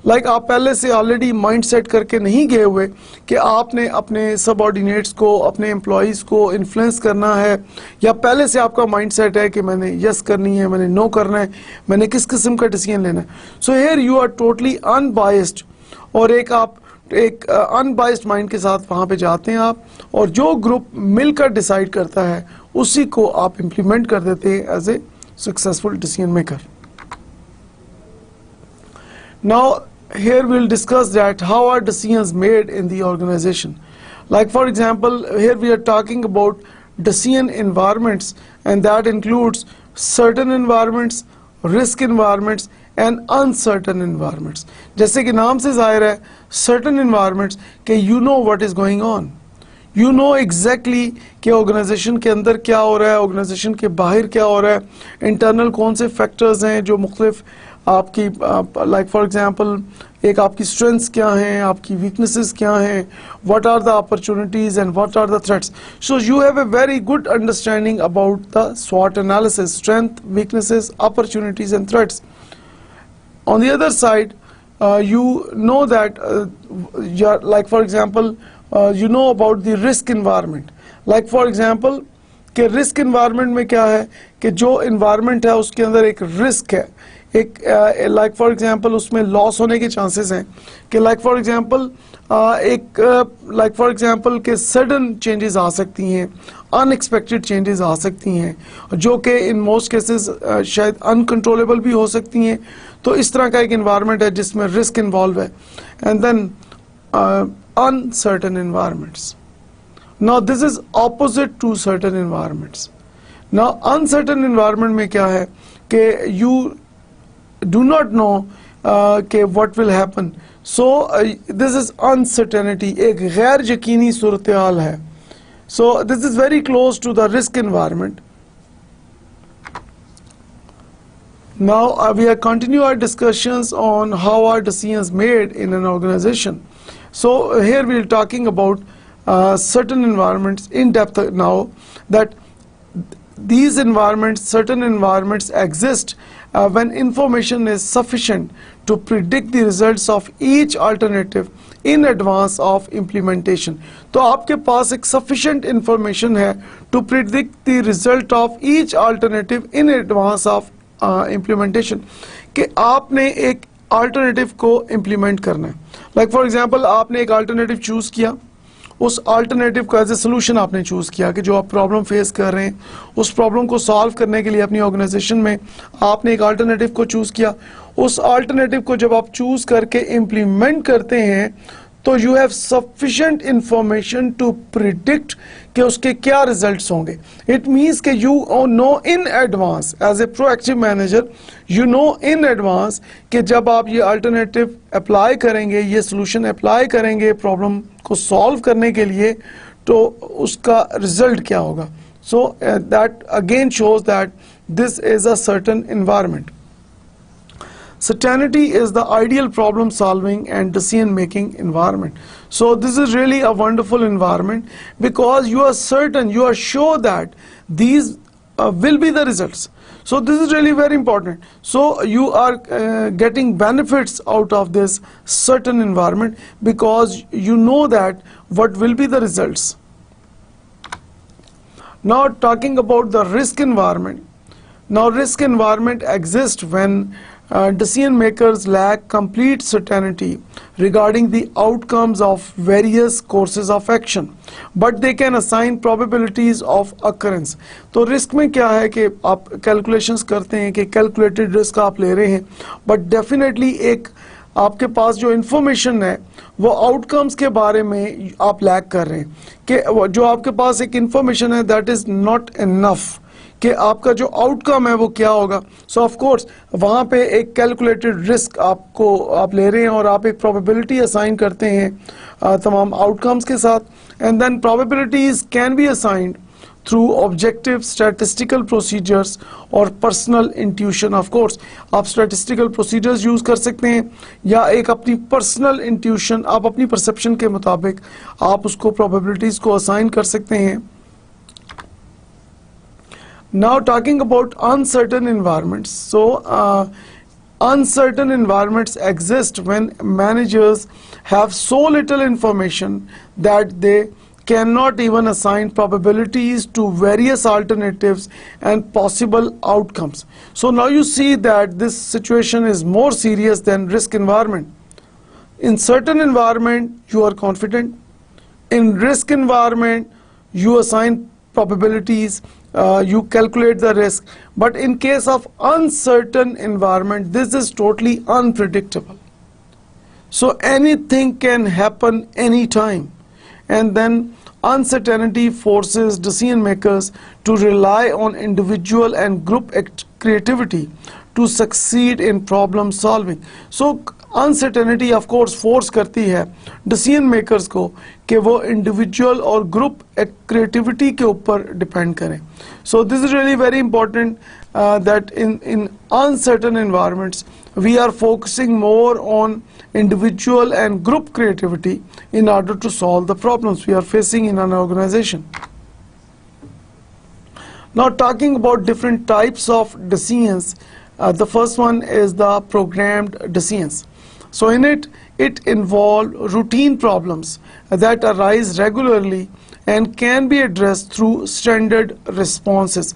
Like आप पहले से ऑलरेडी माइंड सेट करके नहीं गए हुए कि आपने अपने सबऑर्डिनेट्स को, अपने एम्प्लॉयज़ को इन्फ्लुएंस करना है, या पहले से आपका माइंड सेट है कि मैंने यस करनी है, मैंने नो करना है, मैंने किस किस्म का डिसीजन लेना है. So here you are totally unbiased, और एक अनबायस्ड माइंड के साथ वहाँ पे जाते हैं आप, और जो ग्रुप मिलकर डिसाइड करता है उसी को आप इम्प्लीमेंट कर देते हैं as a successful decision maker. Now here we'll discuss that how are decisions made in the organization. Like for example, here we are talking about decision environments, and that includes certain environments, risk environments and uncertain environments. जैसे कि नाम से जाहिर है, certain environments कि you know what is going on. You know exactly कि organisation के अंदर क्या हो रहा है, ऑर्गेनाइजेशन के बाहर क्या हो रहा है, इंटरनल कौन से फैक्टर्स हैं जो मुख्तलिफ आपकी लाइक फॉर एग्जांपल एक आपकी स्ट्रेंथ्स क्या हैं, आपकी वीकनेसेस क्या हैं, what are the opportunities and what are the threats. So you have a very good understanding about the SWOT analysis, strength, weaknesses, opportunities and threats. On the other side, you know that like for example, you know about the risk environment. Like for example, कि risk environment में क्या है कि जो environment है उसके अंदर एक रिस्क है, एक लाइक फॉर एग्जांपल उसमें लॉस होने के चांसेस हैं कि लाइक फॉर एग्जांपल के सडन चेंजेस आ सकती हैं, अनएक्सपेक्टेड चेंजेस आ सकती हैं जो कि इन मोस्ट केसेस शायद अनकंट्रोलेबल भी हो सकती हैं. तो इस तरह का एक इन्वायरमेंट है जिसमें रिस्क इन्वॉल्व है. And then uncertain environments. Now this is opposite to certain environments. Now uncertain environment में क्या है कि you do not know कि what will happen. So this is uncertainty, एक गैर यकीनी सूरत हाल है. So this is very close to the risk environment. Now we are continue our discussions on how are decisions made in an organization. So here we are talking about certain environments in depth now, that these environments, certain environments exist when information is sufficient to predict the results of each alternative in advance of implementation. तो आपके पास एक sufficient information है to predict the result of each alternative in advance of implementation, कि आपने एक alternative को implement करना है. Like for example, आपने एक alternative choose किया, उस अल्टरनेटिव का एज ए सोल्यूशन आपने चूज़ किया कि जो आप प्रॉब्लम फेस कर रहे हैं उस प्रॉब्लम को सॉल्व करने के लिए अपनी ऑर्गेनाइजेशन में आपने एक अल्टरनेटिव को चूज़ किया. उस अल्टरनेटिव को जब आप चूज़ करके इम्प्लीमेंट करते हैं तो you have sufficient information to predict कि उसके क्या रिजल्ट्स होंगे. इट मीन्स कि you know in advance as a proactive manager, you know in advance कि जब आप ये अल्टरनेटिव अप्लाई करेंगे, ये सोल्यूशन अप्लाई करेंगे प्रॉब्लम को सॉल्व करने के लिए, तो उसका रिजल्ट क्या होगा. So that again shows that this is a certain environment. certainty is the ideal problem solving and decision making environment. So this is really a wonderful environment because you are certain, you are sure that these will be the results. So this is really very important. So you are getting benefits out of this certain environment because you know that what will be the results. Now talking about the risk environment. Now risk environment exists when decision makers lack complete certainty regarding the outcomes of various courses of action, but they can assign probabilities of occurrence. तो risk में क्या है कि आप calculations करते हैं कि calculated risk आप ले रहे हैं, बट डेफिनेटली एक आपके पास जो इंफॉर्मेशन है वो आउटकम्स के बारे में आप लैक कर रहे हैं कि जो आपके पास एक इंफॉर्मेशन है दैट इज नॉट इनफ कि आपका जो आउटकम है वो क्या होगा. सो ऑफ कोर्स वहाँ पे एक कैलकुलेटेड रिस्क आप ले रहे हैं और आप एक प्रोबेबिलिटी असाइन करते हैं तमाम आउटकम्स के साथ, and then probabilities can be assigned through objective statistical procedures और पर्सनल इंट्यूशन. ऑफ कोर्स आप स्टैटिस्टिकल प्रोसीजर्स यूज कर सकते हैं या एक अपनी पर्सनल इंट्यूशन, आप अपनी परसेप्शन के मुताबिक आप उसको प्रोबेबिलिटीज को असाइन कर सकते हैं. Now talking about uncertain environments. So uncertain environments exist when managers have so little information that they cannot even assign probabilities to various alternatives and possible outcomes. So now you see that this situation is more serious than risk environment. In certain environment you are confident. In risk environment you assign probabilities, you calculate the risk, but in case of uncertain environment this is totally unpredictable. So anything can happen anytime, and then uncertainty forces decision makers to rely on individual and group creativity to succeed in problem solving. So uncertainty of course force करती है decision makers को कि वो individual और group creativity के ऊपर depend करें. So this is really very important that in uncertain environments we are focusing more on individual and group creativity in order to solve the problems we are facing in an organization. Now talking about different types of decisions, the first one is the programmed decisions. So in it involves routine problems that arise regularly and can be addressed through standard responses.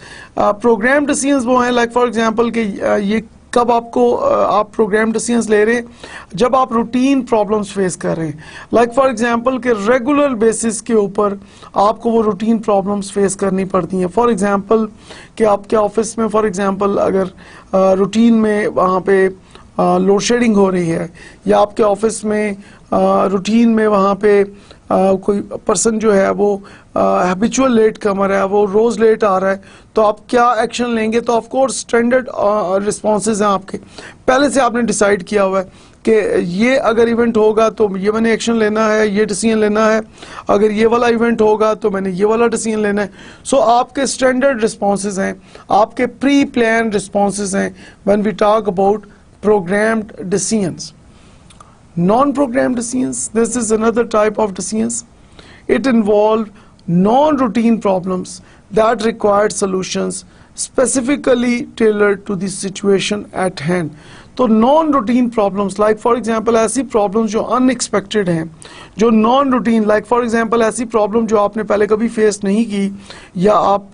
Programmed decisions वो हैं, like for example कि ये कब आप programme decisions ले रहे हैं जब आप रूटीन प्रॉब्लम्स फेस कर रहे हैं, लाइक फॉर एग्जांपल के रेगुलर बेसिस के ऊपर आपको वो रूटीन प्रॉब्लम्स फेस करनी पड़ती हैं. फॉर एग्जांपल कि आपके ऑफिस में फॉर एग्जांपल अगर रूटीन में वहाँ पे लोड शेडिंग हो रही है, या आपके ऑफिस में रूटीन में वहाँ पे कोई पर्सन जो है वो हैबिचुअल लेट कमर है, वो रोज़ लेट आ रहा है, तो आप क्या एक्शन लेंगे. तो ऑफ कोर्स स्टैंडर्ड रिस्पॉन्सेज हैं आपके, पहले से आपने डिसाइड किया हुआ है कि ये अगर इवेंट होगा तो ये मैंने एक्शन लेना है, ये डिसीजन लेना है, अगर ये वाला इवेंट होगा तो मैंने ये वाला डिसीजन लेना है. सो आपके स्टैंडर्ड रिस्पॉन्सेज हैं, आपके प्री प्लान रिस्पॉन्सेज हैं when we talk about programmed decisions. Non-programmed decisions, this is another type of decisions. It involves non-routine problems that require solutions specifically tailored to the situation at hand. तो non-routine problems, like for example ऐसी problems जो unexpected हैं, जो non-routine, like for example ऐसी problem जो आपने पहले कभी face नहीं की, या आप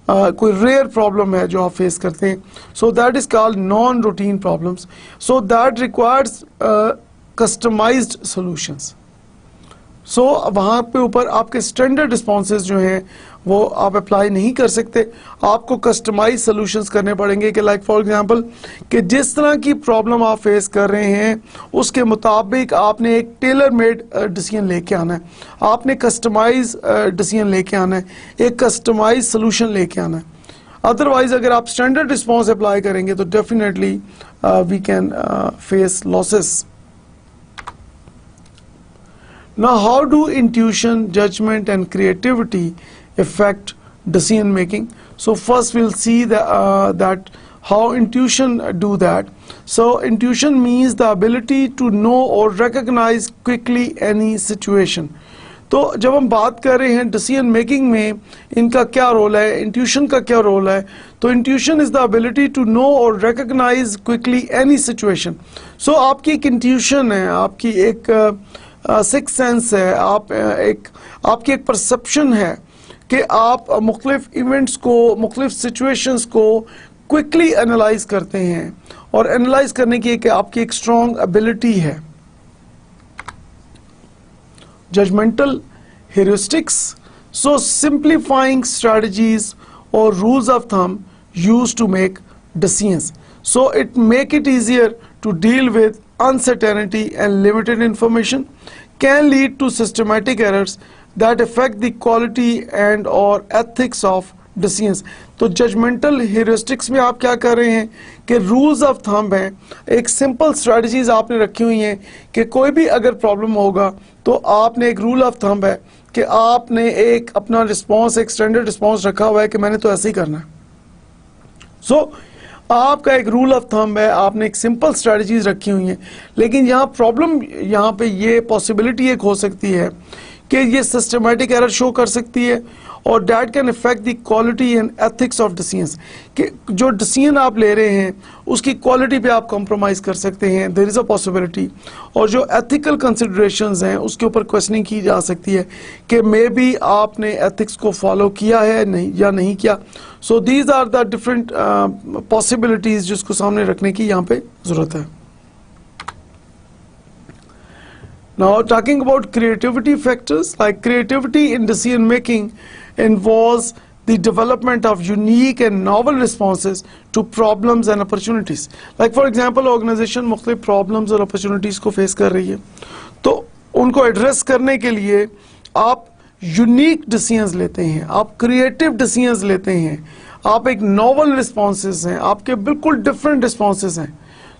कोई रेयर प्रॉब्लम है जो आप फेस करते हैं. So that is called non routine problems. So that requires customised solutions. So वहाँ पे ऊपर आपके स्टैंडर्ड रिस्पॉन्सेज जो हैं वो आप अप्लाई नहीं कर सकते, आपको कस्टमाइज सॉल्यूशंस करने पड़ेंगे. कि लाइक फॉर एग्जांपल कि जिस तरह की प्रॉब्लम आप फेस कर रहे हैं उसके मुताबिक आपने एक टेलर मेड डिसीजन लेके आना है, आपने कस्टमाइज डिसीजन लेके आना है, एक कस्टमाइज सॉल्यूशन लेके आना है. अदरवाइज अगर आप स्टैंडर्ड रिस्पॉन्स अप्लाई करेंगे तो definitely we can face losses. Now, how do intuition, judgment, and creativity affect decision making? So first we'll see that how intuition do that. So intuition means the ability to know or recognize quickly any situation. तो जब हम बात कर रहे हैं decision making में इनका क्या रोल है, इंट्यूशन का क्या रोल है, तो intuition is the ability to know और recognise quickly any situation. So आपकी एक इंट्यूशन है, आपकी एक सिक्स सेंस है, आपकी एक परसेप्शन है कि आप मुख्तलिफ इवेंट्स को, मुख्तलिफ सिचुएशंस को क्विकली एनालाइज करते हैं, और एनालाइज करने की एक आपकी एक स्ट्रॉन्ग एबिलिटी है. Judgmental heuristics, so simplifying strategies or rules of thumb used to make decisions. So it make it easier to deal with uncertainty and limited information, can lead to systematic errors that affect the quality and or ethics of decisions. तो judgemental heuristics में आप क्या कर रहे हैं कि rules of thumb हैं, एक सिंपल स्ट्रेटजीज आपने रखी हुई हैं कि कोई भी अगर प्रॉब्लम होगा तो आपने एक रूल ऑफ थंब है कि आपने एक अपना रिस्पॉन्स, एक स्टैंडर्ड रिस्पॉन्स रखा हुआ है कि मैंने तो ऐसे ही करना है. सो आपका एक रूल ऑफ थंब है, आपने एक सिंपल स्ट्रेटजीज रखी हुई हैं. लेकिन यहाँ प्रॉब्लम, यहाँ पे ये पॉसिबिलिटी एक हो सकती है कि ये सिस्टमेटिक एरर शो कर सकती है, और that can affect the quality and ethics of decisions, कि जो डिसीजन आप ले रहे हैं उसकी क्वालिटी पे आप कॉम्प्रोमाइज़ कर सकते हैं, देयर इज़ अ पॉसिबिलिटी. और जो एथिकल कंसिडरेशंस हैं उसके ऊपर क्वेश्चनिंग की जा सकती है कि मे बी आपने एथिक्स को फॉलो किया है नहीं या नहीं किया. So these are the different possibilities जिसको सामने रखने की यहाँ पे ज़रूरत है. Now talking about creativity factors, like creativity in decision making involves the development of unique and novel responses to problems and opportunities. Like for example, organization मुख्तलिफ problems और opportunities को face कर रही है, तो उनको address करने के लिए आप unique decisions लेते हैं, आप creative decisions लेते हैं, आप एक novel responses हैं, आपके बिल्कुल different responses हैं.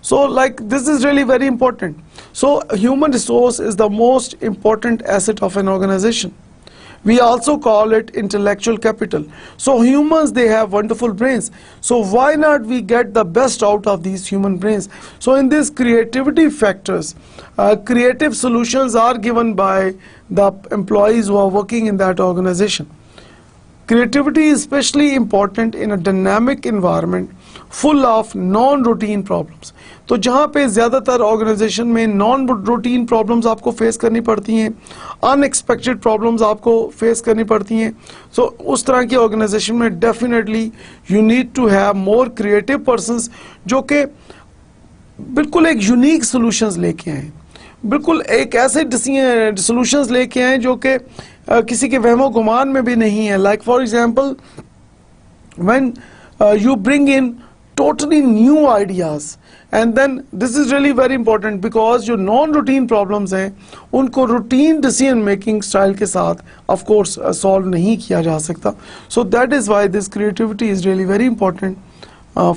So like this is really very important. So human resource is the most important asset of an organization. We also call it intellectual capital. So humans, they have wonderful brains. So why not we get the best out of these human brains? So in these creativity factors, creative solutions are given by the employees who are working in that organization. Creativity is especially important in a dynamic environment full of non-routine problems. तो जहाँ पे ज़्यादातर organisation में non routine problems आपको face करनी पड़ती हैं, unexpected problems आपको फेस करनी पड़ती हैं, सो उस तरह की ऑर्गेनाइजेशन में definitely you need to have more creative persons जो कि बिल्कुल एक यूनिक सॉल्यूशंस लेके आएँ, बिल्कुल एक ऐसे सॉल्यूशंस लेके आएँ जो कि किसी के वहमो गुमान में भी नहीं है. Like for example when you bring in totally new ideas, and then this is really very important because जो non-routine problems हैं उनको routine decision making style के साथ of course solve नहीं किया जा सकता. So that is why this creativity is really very important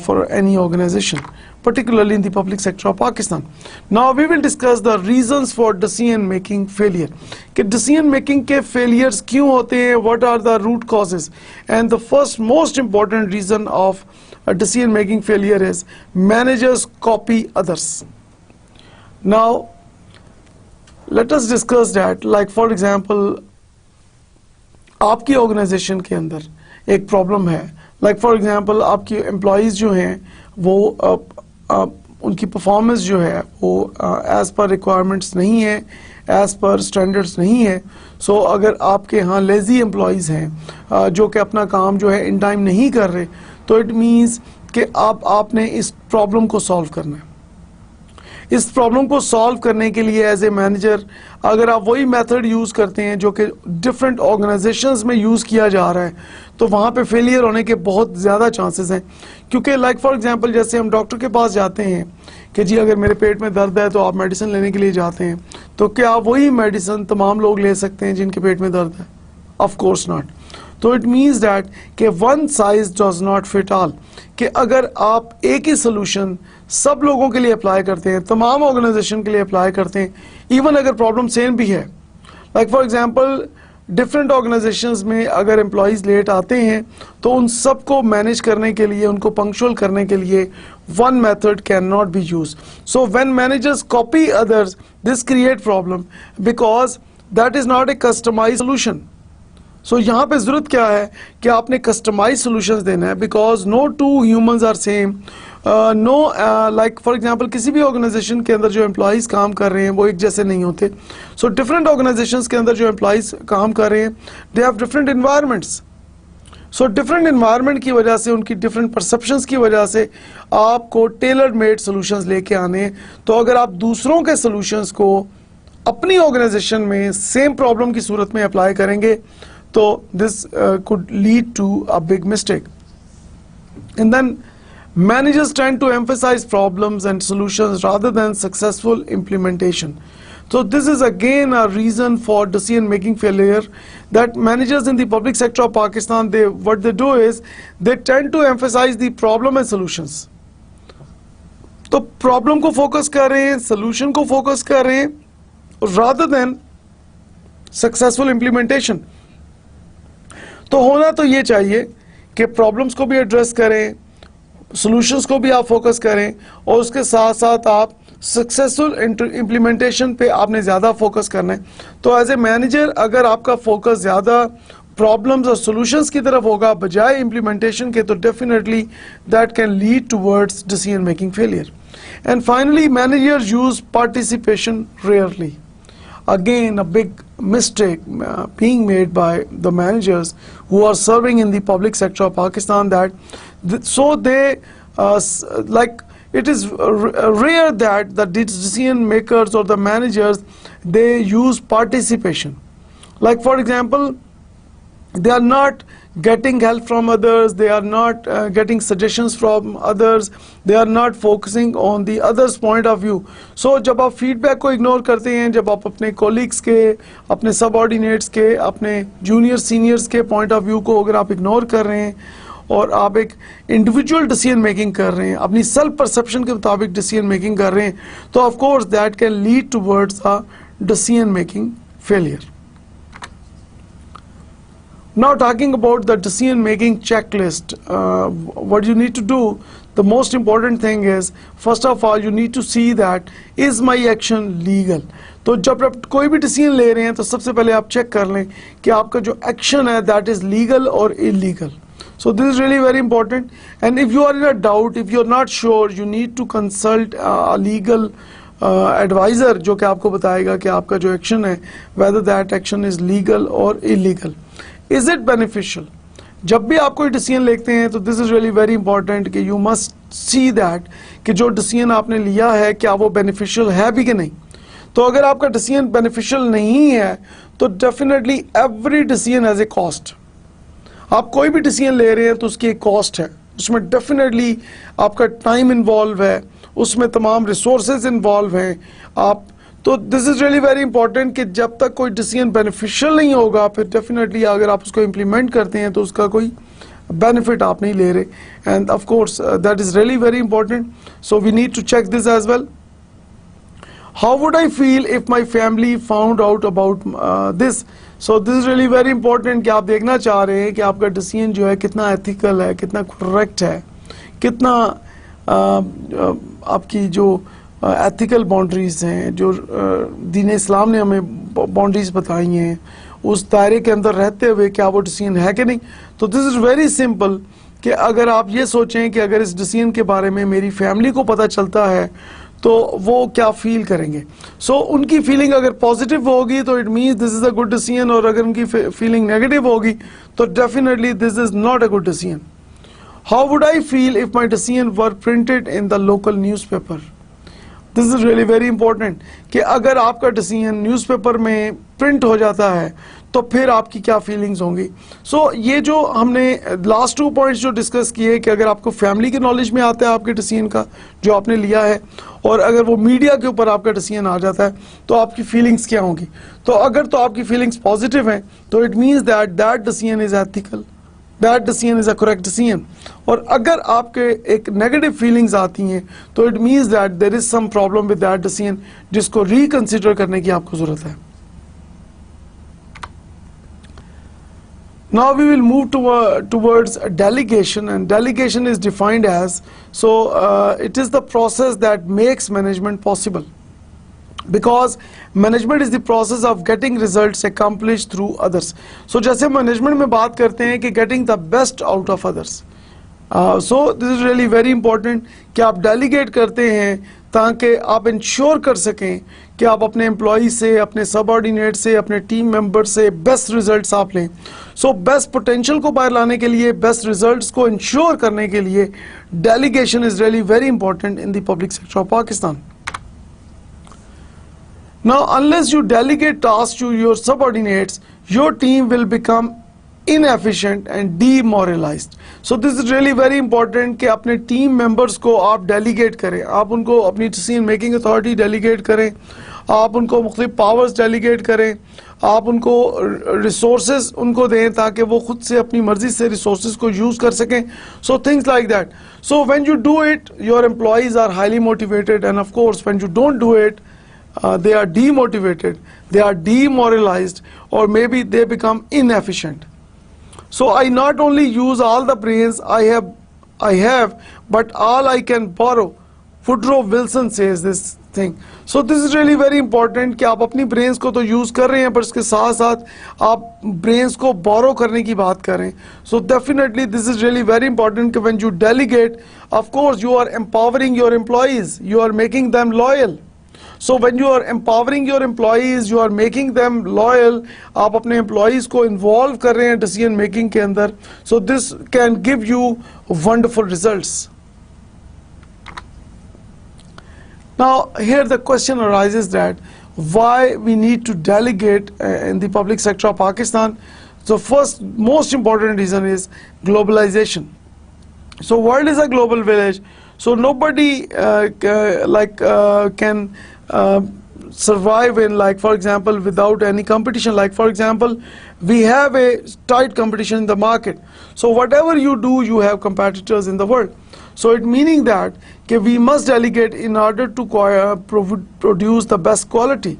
for any organization, particularly in the public sector of Pakistan. Now we will discuss the reasons for decision making failure. कि decision making के failures क्यों होते हैं, what are the root causes, and the first most important reason of a decision making failure is managers copy others. Now let us discuss that. Like for example, आपकी organization के अंदर एक problem है. Like for example, आपकी employees जो हैं वो उनकी परफॉर्मेंस जो है वो एज़ पर रिक्वायरमेंट्स नहीं है, एज़ पर स्टैंडर्ड्स नहीं है. सो अगर आपके यहाँ लेज़ी एम्प्लॉयज़ हैं जो कि अपना काम जो है इन टाइम नहीं कर रहे, तो इट मीन्स कि आपने इस प्रॉब्लम को सॉल्व करना है. इस प्रॉब्लम को सॉल्व करने के लिए एज ए मैनेजर अगर आप वही मेथड यूज़ करते हैं जो कि डिफरेंट ऑर्गेनाइजेशंस में यूज़ किया जा रहा है, तो वहाँ पे फेलियर होने के बहुत ज़्यादा चांसेस हैं. क्योंकि लाइक फॉर एग्जांपल जैसे हम डॉक्टर के पास जाते हैं कि जी अगर मेरे पेट में दर्द है तो आप मेडिसिन लेने के लिए जाते हैं, तो क्या वही मेडिसिन तमाम लोग ले सकते हैं जिनके पेट में दर्द है? Of course not. तो इट मीन्स दैट कि one size does not fit all, कि अगर आप एक ही सोल्यूशन सब लोगों के लिए अप्लाई करते हैं, तमाम ऑर्गेनाइजेशन के लिए अप्लाई करते हैं, इवन अगर प्रॉब्लम सेम भी है. Like for example different organisations में अगर एम्प्लॉयज़ लेट आते हैं तो उन सबको मैनेज करने के लिए, उनको पंक्चुअल करने के लिए one method can not be use. So when managers copy others, this create problem because that is not a customise solution. So यहाँ पे जरूरत क्या है कि आपने कस्टमाइज सोल्यूशंस देना है, because no two humans are same. No like for example किसी भी ऑर्गेनाइजेशन के अंदर जो एम्प्लॉयज़ काम कर रहे हैं वो एक जैसे नहीं होते. सो डिफरेंट ऑर्गेनाइजेशंस के अंदर जो एम्प्लॉयज़ काम कर रहे हैं they have different environments. So different environment की वजह से, उनकी डिफरेंट परसेप्शंस की वजह से आपको टेलर मेड सोल्यूशंस लेके आने हैं. तो अगर आप दूसरों के सोल्यूशंस को अपनी ऑर्गेनाइजेशन में सेम प्रॉब्लम की सूरत में अप्लाई करेंगे तो this could lead to a big mistake. And then managers tend to emphasize problems and solutions rather than successful implementation. So this is again a reason for decision making failure, that managers in the public sector of Pakistan, what they do is they tend to emphasize the problem and solutions. तो problem को focus कर रहे हैं, solution को focus कर रहे हैं rather than successful implementation. तो होना तो ये चाहिए कि प्रॉब्लम्स को भी एड्रेस करें, सॉल्यूशंस को भी आप फोकस करें और उसके साथ साथ आप सक्सेसफुल इम्प्लीमेंटेशन पे आपने ज़्यादा फोकस करना है. तो एज ए मैनेजर अगर आपका फोकस ज़्यादा प्रॉब्लम्स और सॉल्यूशंस की तरफ होगा बजाय इम्प्लीमेंटेशन के, तो definitely that can lead towards decision making failure. And finally managers use participation rarely. Again, a big mistake being made by the managers who are serving in the public sector of Pakistan, that so they like it is rare that the decision makers or the managers, they use participation. Like for example, they are not getting help from others, they are not getting suggestions from others, they are not focusing on the others point of view. So जब आप feedback को ignore करते हैं, जब आप अपने colleagues के, अपने subordinates के, अपने junior seniors के point of view को अगर आप ignore कर रहे हैं और आप एक individual decision making कर रहे हैं, अपनी self perception के मुताबिक decision making कर रहे हैं, तो of course that can lead towards a decision making failure. Now talking about the decision making checklist, what you need to do, the most important thing is first of all you need to see that is my action legal. तो जब आप कोई भी decision ले रहे हैं तो सबसे पहले आप चेक कर लें कि आपका जो एक्शन है that is legal or illegal. So this is really very important, and if you are in a doubt, if you are not sure, you need to consult a legal advisor जो कि आपको बताएगा कि आपका जो action है whether that action is legal or illegal. Is it beneficial? जब भी आप कोई डिसीजन लेते हैं तो this is really very important कि यू मस्ट सी दैट कि जो डिसीजन आपने लिया है क्या वो बेनिफिशियल है भी कि नहीं. तो अगर आपका डिसीजन बेनिफिशियल नहीं है तो definitely every decision has a cost. आप कोई भी डिसीजन ले रहे हैं तो उसकी एक कॉस्ट है, उसमें डेफिनेटली आपका टाइम इन्वॉल्व है, उसमें तमाम रिसोर्सेज इन्वॉल्व हैं. आप तो this is really very important कि जब तक कोई डिसीजन बेनिफिशियल नहीं होगा फिर डेफिनेटली अगर आप उसको इम्प्लीमेंट करते हैं तो उसका कोई बेनिफिट आप नहीं ले रहे. And of course that is really very important. So we need to check this as well. How would I feel if my family found out about this. So this is really very important कि आप देखना चाह रहे हैं कि आपका decision जो है कितना एथिकल है, कितना करेक्ट है, कितना आपकी जो एथिकल बाउंड्रीज हैं, जो दीन इस्लाम ने हमें बाउंड्रीज बताई हैं, उस दायरे के अंदर रहते हुए क्या वो डिसीजन है कि नहीं. तो दिस इज़ वेरी सिंपल कि अगर आप ये सोचें कि अगर इस डिसीजन के बारे में मेरी फैमिली को पता चलता है तो वो क्या फील करेंगे. सो उनकी फीलिंग अगर पॉजिटिव होगी तो it means this is a good decision, और अगर उनकी फीलिंग नेगेटिव होगी तो definitely this is not a good decision. How would I feel if my decision were printed in the local newspaper. This is really very important कि अगर आपका decision newspaper में print हो जाता है तो फिर आपकी क्या फीलिंग्स होंगी. सो ये जो हमने लास्ट 2 पॉइंट्स जो डिस्कस किए कि अगर आपको फैमिली के नॉलेज में आता है आपके डिसीजन का जो आपने लिया है, और अगर वो मीडिया के ऊपर आपका डिसीजन आ जाता है तो आपकी फीलिंग्स क्या होंगी. तो अगर तो आपकी फीलिंग्स पॉजिटिव हैं तो it means that that decision is ethical, that decision is a correct decision. और अगर आपके एक नेगेटिव फीलिंग्स आती हैं तो it means that there is some problem with that decision जिसको रिकंसिडर करने की आपको जरूरत है. Now we will move towards delegation, and delegation is defined as, it is the process that makes management possible, because management is the process of getting results accomplished through others. So जैसे management में बात करते हैं कि getting the best out of others. So this is really very important कि आप delegate करते हैं ताकि आप ensure कर सकें कि आप अपने employee से, अपने subordinate से, अपने team member से best results आप लें. So best potential को बाहर लाने के लिए, best results को ensure करने के लिए delegation is really very important in the public sector of Pakistan. Now, unless you delegate tasks to your subordinates, your team will become inefficient and demoralized. So this is really very important कि अपने team members को आप delegate करें, आप उनको अपनी decision making authority delegate करें, आप उनको मुख्तलिफ powers delegate करें, आप उनको resources उनको दें ताकि वो खुद से अपनी मर्जी से resources को use कर सकें. So things like that. So when you do it, your employees are highly motivated, and of course when you don't do it, they are demotivated, they are demoralized, or maybe they become inefficient. So I not only use all the brains I have, but all I can borrow. Woodrow Wilson says this thing. So this is really very important कि आप अपनी brains को तो use कर रहे हैं, पर इसके साथ साथ आप brains को borrow करने की बात करें. So definitely this is really very important कि when you delegate, of course you are empowering your employees, you are making them loyal. So when you are empowering your employees, you are making them loyal, आप अपने employees को involve कर रहे हैं decision making के अंदर. So this can give you wonderful results. Now here the question arises that why we need to delegate in the public sector of Pakistan. So first most important reason is globalization. So world is a global village. So nobody can survive in, like for example, without any competition. Like for example, we have a tight competition in the market. So whatever you do, you have competitors in the world. So it meaning that we must delegate in order to produce the best quality.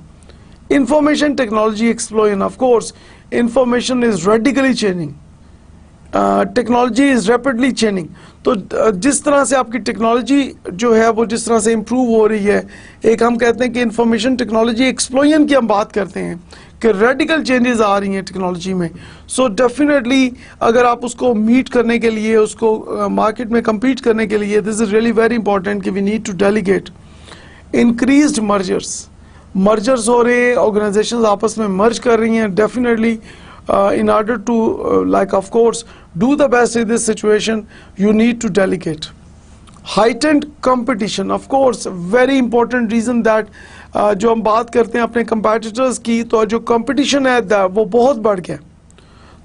Information technology explosion, of course, information is radically changing. Technology is rapidly changing. तो जिस तरह से आपकी technology जो है वो जिस तरह से इम्प्रूव हो रही है, एक हम कहते हैं कि इंफॉर्मेशन टेक्नोलॉजी एक्सप्लोजन की हम बात करते हैं कि रेडिकल चेंजेस आ रही हैं टेक्नोलॉजी में. सो डेफिनेटली अगर आप उसको मीट करने के लिए, उसको मार्केट में कम्पीट करने के लिए, this is really very important कि we need to delegate. Increased mergers हो रहे हैं, ऑर्गेनाइजेशंस आपस में मर्ज कर रही हैं. Definitely in order to of course do the best in this situation, you need to delegate. Heightened competition, of course, very important reason that जो हम बात करते हैं अपने competitors की, तो जो competition है वो बहुत बढ़ गया.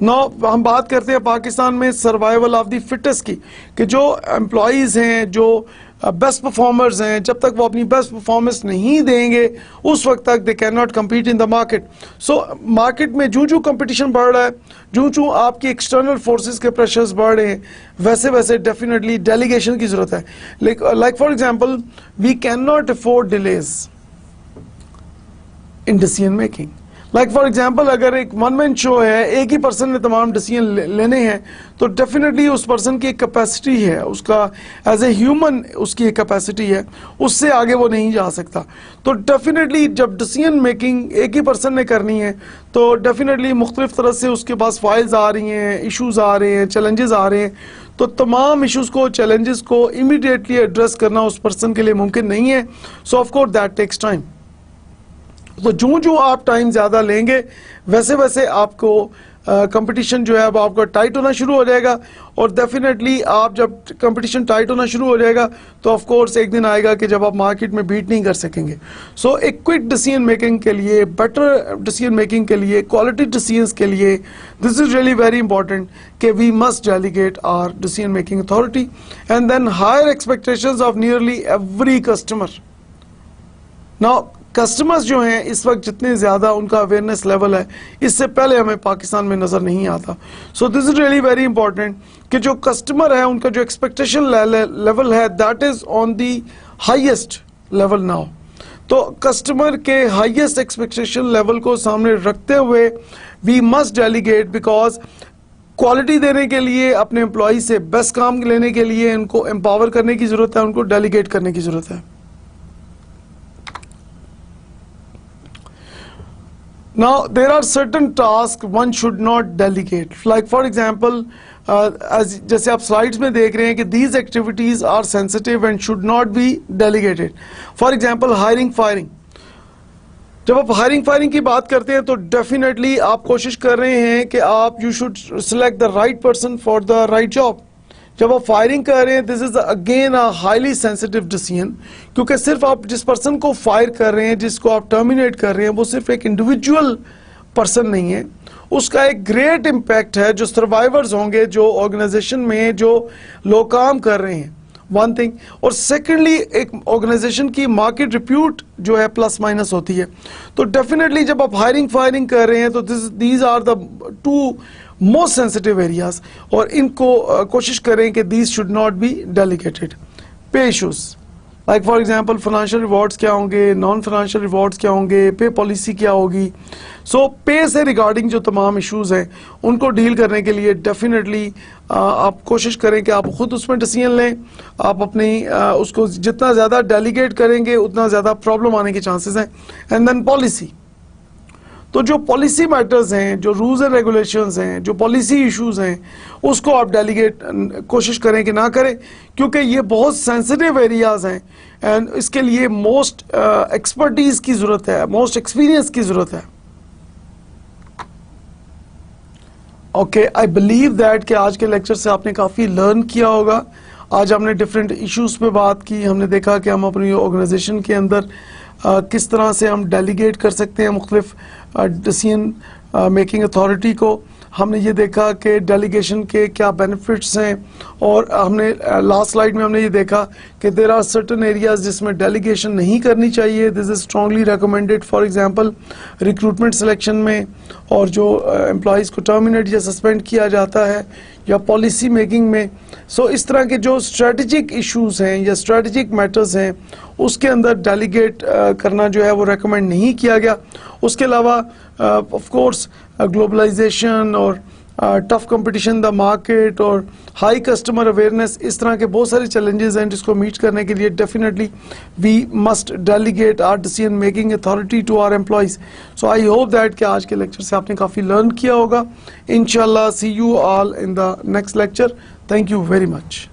Now हम बात करते हैं पाकिस्तान में सर्वाइवल ऑफ द फिटेस्ट की, कि जो एम्प्लॉयज़ हैं, जो बेस्ट परफॉर्मर्स हैं, जब तक वो अपनी बेस्ट परफॉर्मेंस नहीं देंगे उस वक्त तक they can not compete in the market. So market में जो कंपटीशन बढ़ रहा है, जो आपकी एक्सटर्नल फोर्सेस के प्रेशर्स बढ़ रहे हैं, वैसे वैसे डेफिनेटली डेलीगेशन की ज़रूरत है. Like for example, we can not afford delays in decision making. Like for example, अगर एक वन मैन शो है, एक ही पर्सन ने तमाम डिसीजन लेने हैं, तो डेफिनेटली उस पर्सन की एक कैपेसिटी है, उसका एज ए ह्यूमन उसकी एक कैपेसिटी है, उससे आगे वो नहीं जा सकता. तो डेफिनेटली जब डिसीजन मेकिंग एक ही पर्सन ने करनी है, तो डेफिनेटली मुख्तलिफ तरह से उसके पास फाइल्स आ रही हैं, इशूज़ आ रहे हैं, चैलेंजेस आ रहे हैं. तो तमाम इशूज़ को, चैलेंजेस को इमीडिएटली एड्रेस करना उस पर्सन के लिए मुमकिन नहीं है. So of course that takes time. तो जो आप टाइम ज़्यादा लेंगे, वैसे वैसे आपको कंपटीशन जो है वो आपका टाइट होना शुरू हो जाएगा. और डेफिनेटली आप जब कंपटीशन टाइट होना शुरू हो जाएगा, तो ऑफ कोर्स एक दिन आएगा कि जब आप मार्केट में बीट नहीं कर सकेंगे. सो एक क्विक डिसीजन मेकिंग के लिए, बेटर डिसीजन मेकिंग के लिए, क्वालिटी डिसीजंस के लिए, this is really very important कि we must delegate our decision making authority. And then higher expectations of nearly every customer. Now customers जो हैं इस वक्त जितने ज़्यादा उनका अवेयरनेस लेवल है, इससे पहले हमें पाकिस्तान में नज़र नहीं आता. So this is really very important कि जो कस्टमर है उनका जो एक्सपेक्टेशन लेवल है, that is on the highest level now. तो कस्टमर के हाईएस्ट एक्सपेक्टेशन लेवल को सामने रखते हुए we must delegate, because quality देने के लिए, अपने एम्प्लॉय से बेस्ट काम लेने के लिए उनको एम्पावर करने की ज़रूरत है, उनको डेलीगेट करने की ज़रूरत है। Now there are certain tasks one should not delegate. Like for example, जैसे आप स्लाइड्स में देख रहे हैं कि these activities are sensitive and should not be delegated. For example, hiring, firing. जब आप हायरिंग फायरिंग की बात करते हैं तो डेफिनेटली आप कोशिश कर रहे हैं कि आप you should select the right person for the right job. जब आप फायरिंग कर रहे हैं, this is again a highly sensitive decision, क्योंकि सिर्फ आप जिस पर्सन को फायर कर रहे हैं, जिसको आप टर्मिनेट कर रहे हैं, वो सिर्फ एक इंडिविजुअल पर्सन नहीं है, उसका एक ग्रेट इम्पैक्ट है जो सर्वाइवर्स होंगे, जो ऑर्गेनाइजेशन में जो लोग काम कर रहे हैं, वन थिंग। और सेकेंडली एक ऑर्गेनाइजेशन की मार्केट रिप्यूट जो है प्लस माइनस होती है। तो डेफिनेटली जब आप हायरिंग फायरिंग कर रहे हैं तो these are the two most sensitive areas, और इनको कोशिश करें कि these should not be delegated. Pay issues, like for example financial rewards क्या होंगे, नॉन फाइनेंशियल रिवॉर्ड्स क्या होंगे, पे पॉलिसी क्या होगी। सो पे से रिगार्डिंग जो तमाम इश्यूज हैं उनको डील करने के लिए डेफिनेटली आप कोशिश करें कि आप खुद उसमें डिसीजन लें। आप अपनी उसको जितना ज़्यादा डेलीगेट करेंगे उतना ज़्यादा प्रॉब्लम आने के चांसेस हैं। एंड देन पॉलिसी, तो जो पॉलिसी मैटर्स हैं, जो रूल्स एंड रेगुलेशंस हैं, जो पॉलिसी इश्यूज हैं, उसको आप डेलीगेट कोशिश करें कि ना करें, क्योंकि ये बहुत सेंसिटिव एरियाज हैं एंड इसके लिए मोस्ट एक्सपर्टीज की ज़रूरत है, मोस्ट एक्सपीरियंस की ज़रूरत है। ओके, आई बिलीव दैट कि आज के लेक्चर से आपने काफ़ी लर्न किया होगा। आज हमने डिफरेंट इश्यूज़ पे बात की, हमने देखा कि हम अपनी ऑर्गेनाइजेशन के अंदर किस तरह से हम डेलीगेट कर सकते हैं मुख्तलिफ डिसीजन मेकिंग अथॉरिटी को। हमने ये देखा कि डेलीगेशन के क्या बेनिफिट्स हैं, और हमने लास्ट स्लाइड में हमने ये देखा कि देयर आर सर्टेन एरियाज जिसमें डेलीगेशन नहीं करनी चाहिए। This is strongly recommended, for example recruitment selection में, और जो एम्प्लॉयज़ को टर्मिनेट या सस्पेंड किया जाता है, या पॉलिसी मेकिंग में। सो इस तरह के जो स्ट्रेटजिक इश्यूज़ हैं या स्ट्रेटजिक मैटर्स हैं उसके अंदर डेलीगेट करना जो है वो रेकमेंड नहीं किया गया। उसके अलावा ऑफ कोर्स ग्लोबलाइजेशन और टफ कंपटीशन द मार्केट और हाई कस्टमर अवेयरनेस, इस तरह के बहुत सारे चैलेंजेस हैं जिसको मीट करने के लिए definitely we must delegate our decision making authority to our employees. So I hope that कि आज के लेक्चर से आपने काफ़ी लर्न किया होगा। इंशाल्लाह see you all in the next lecture. Thank you very much.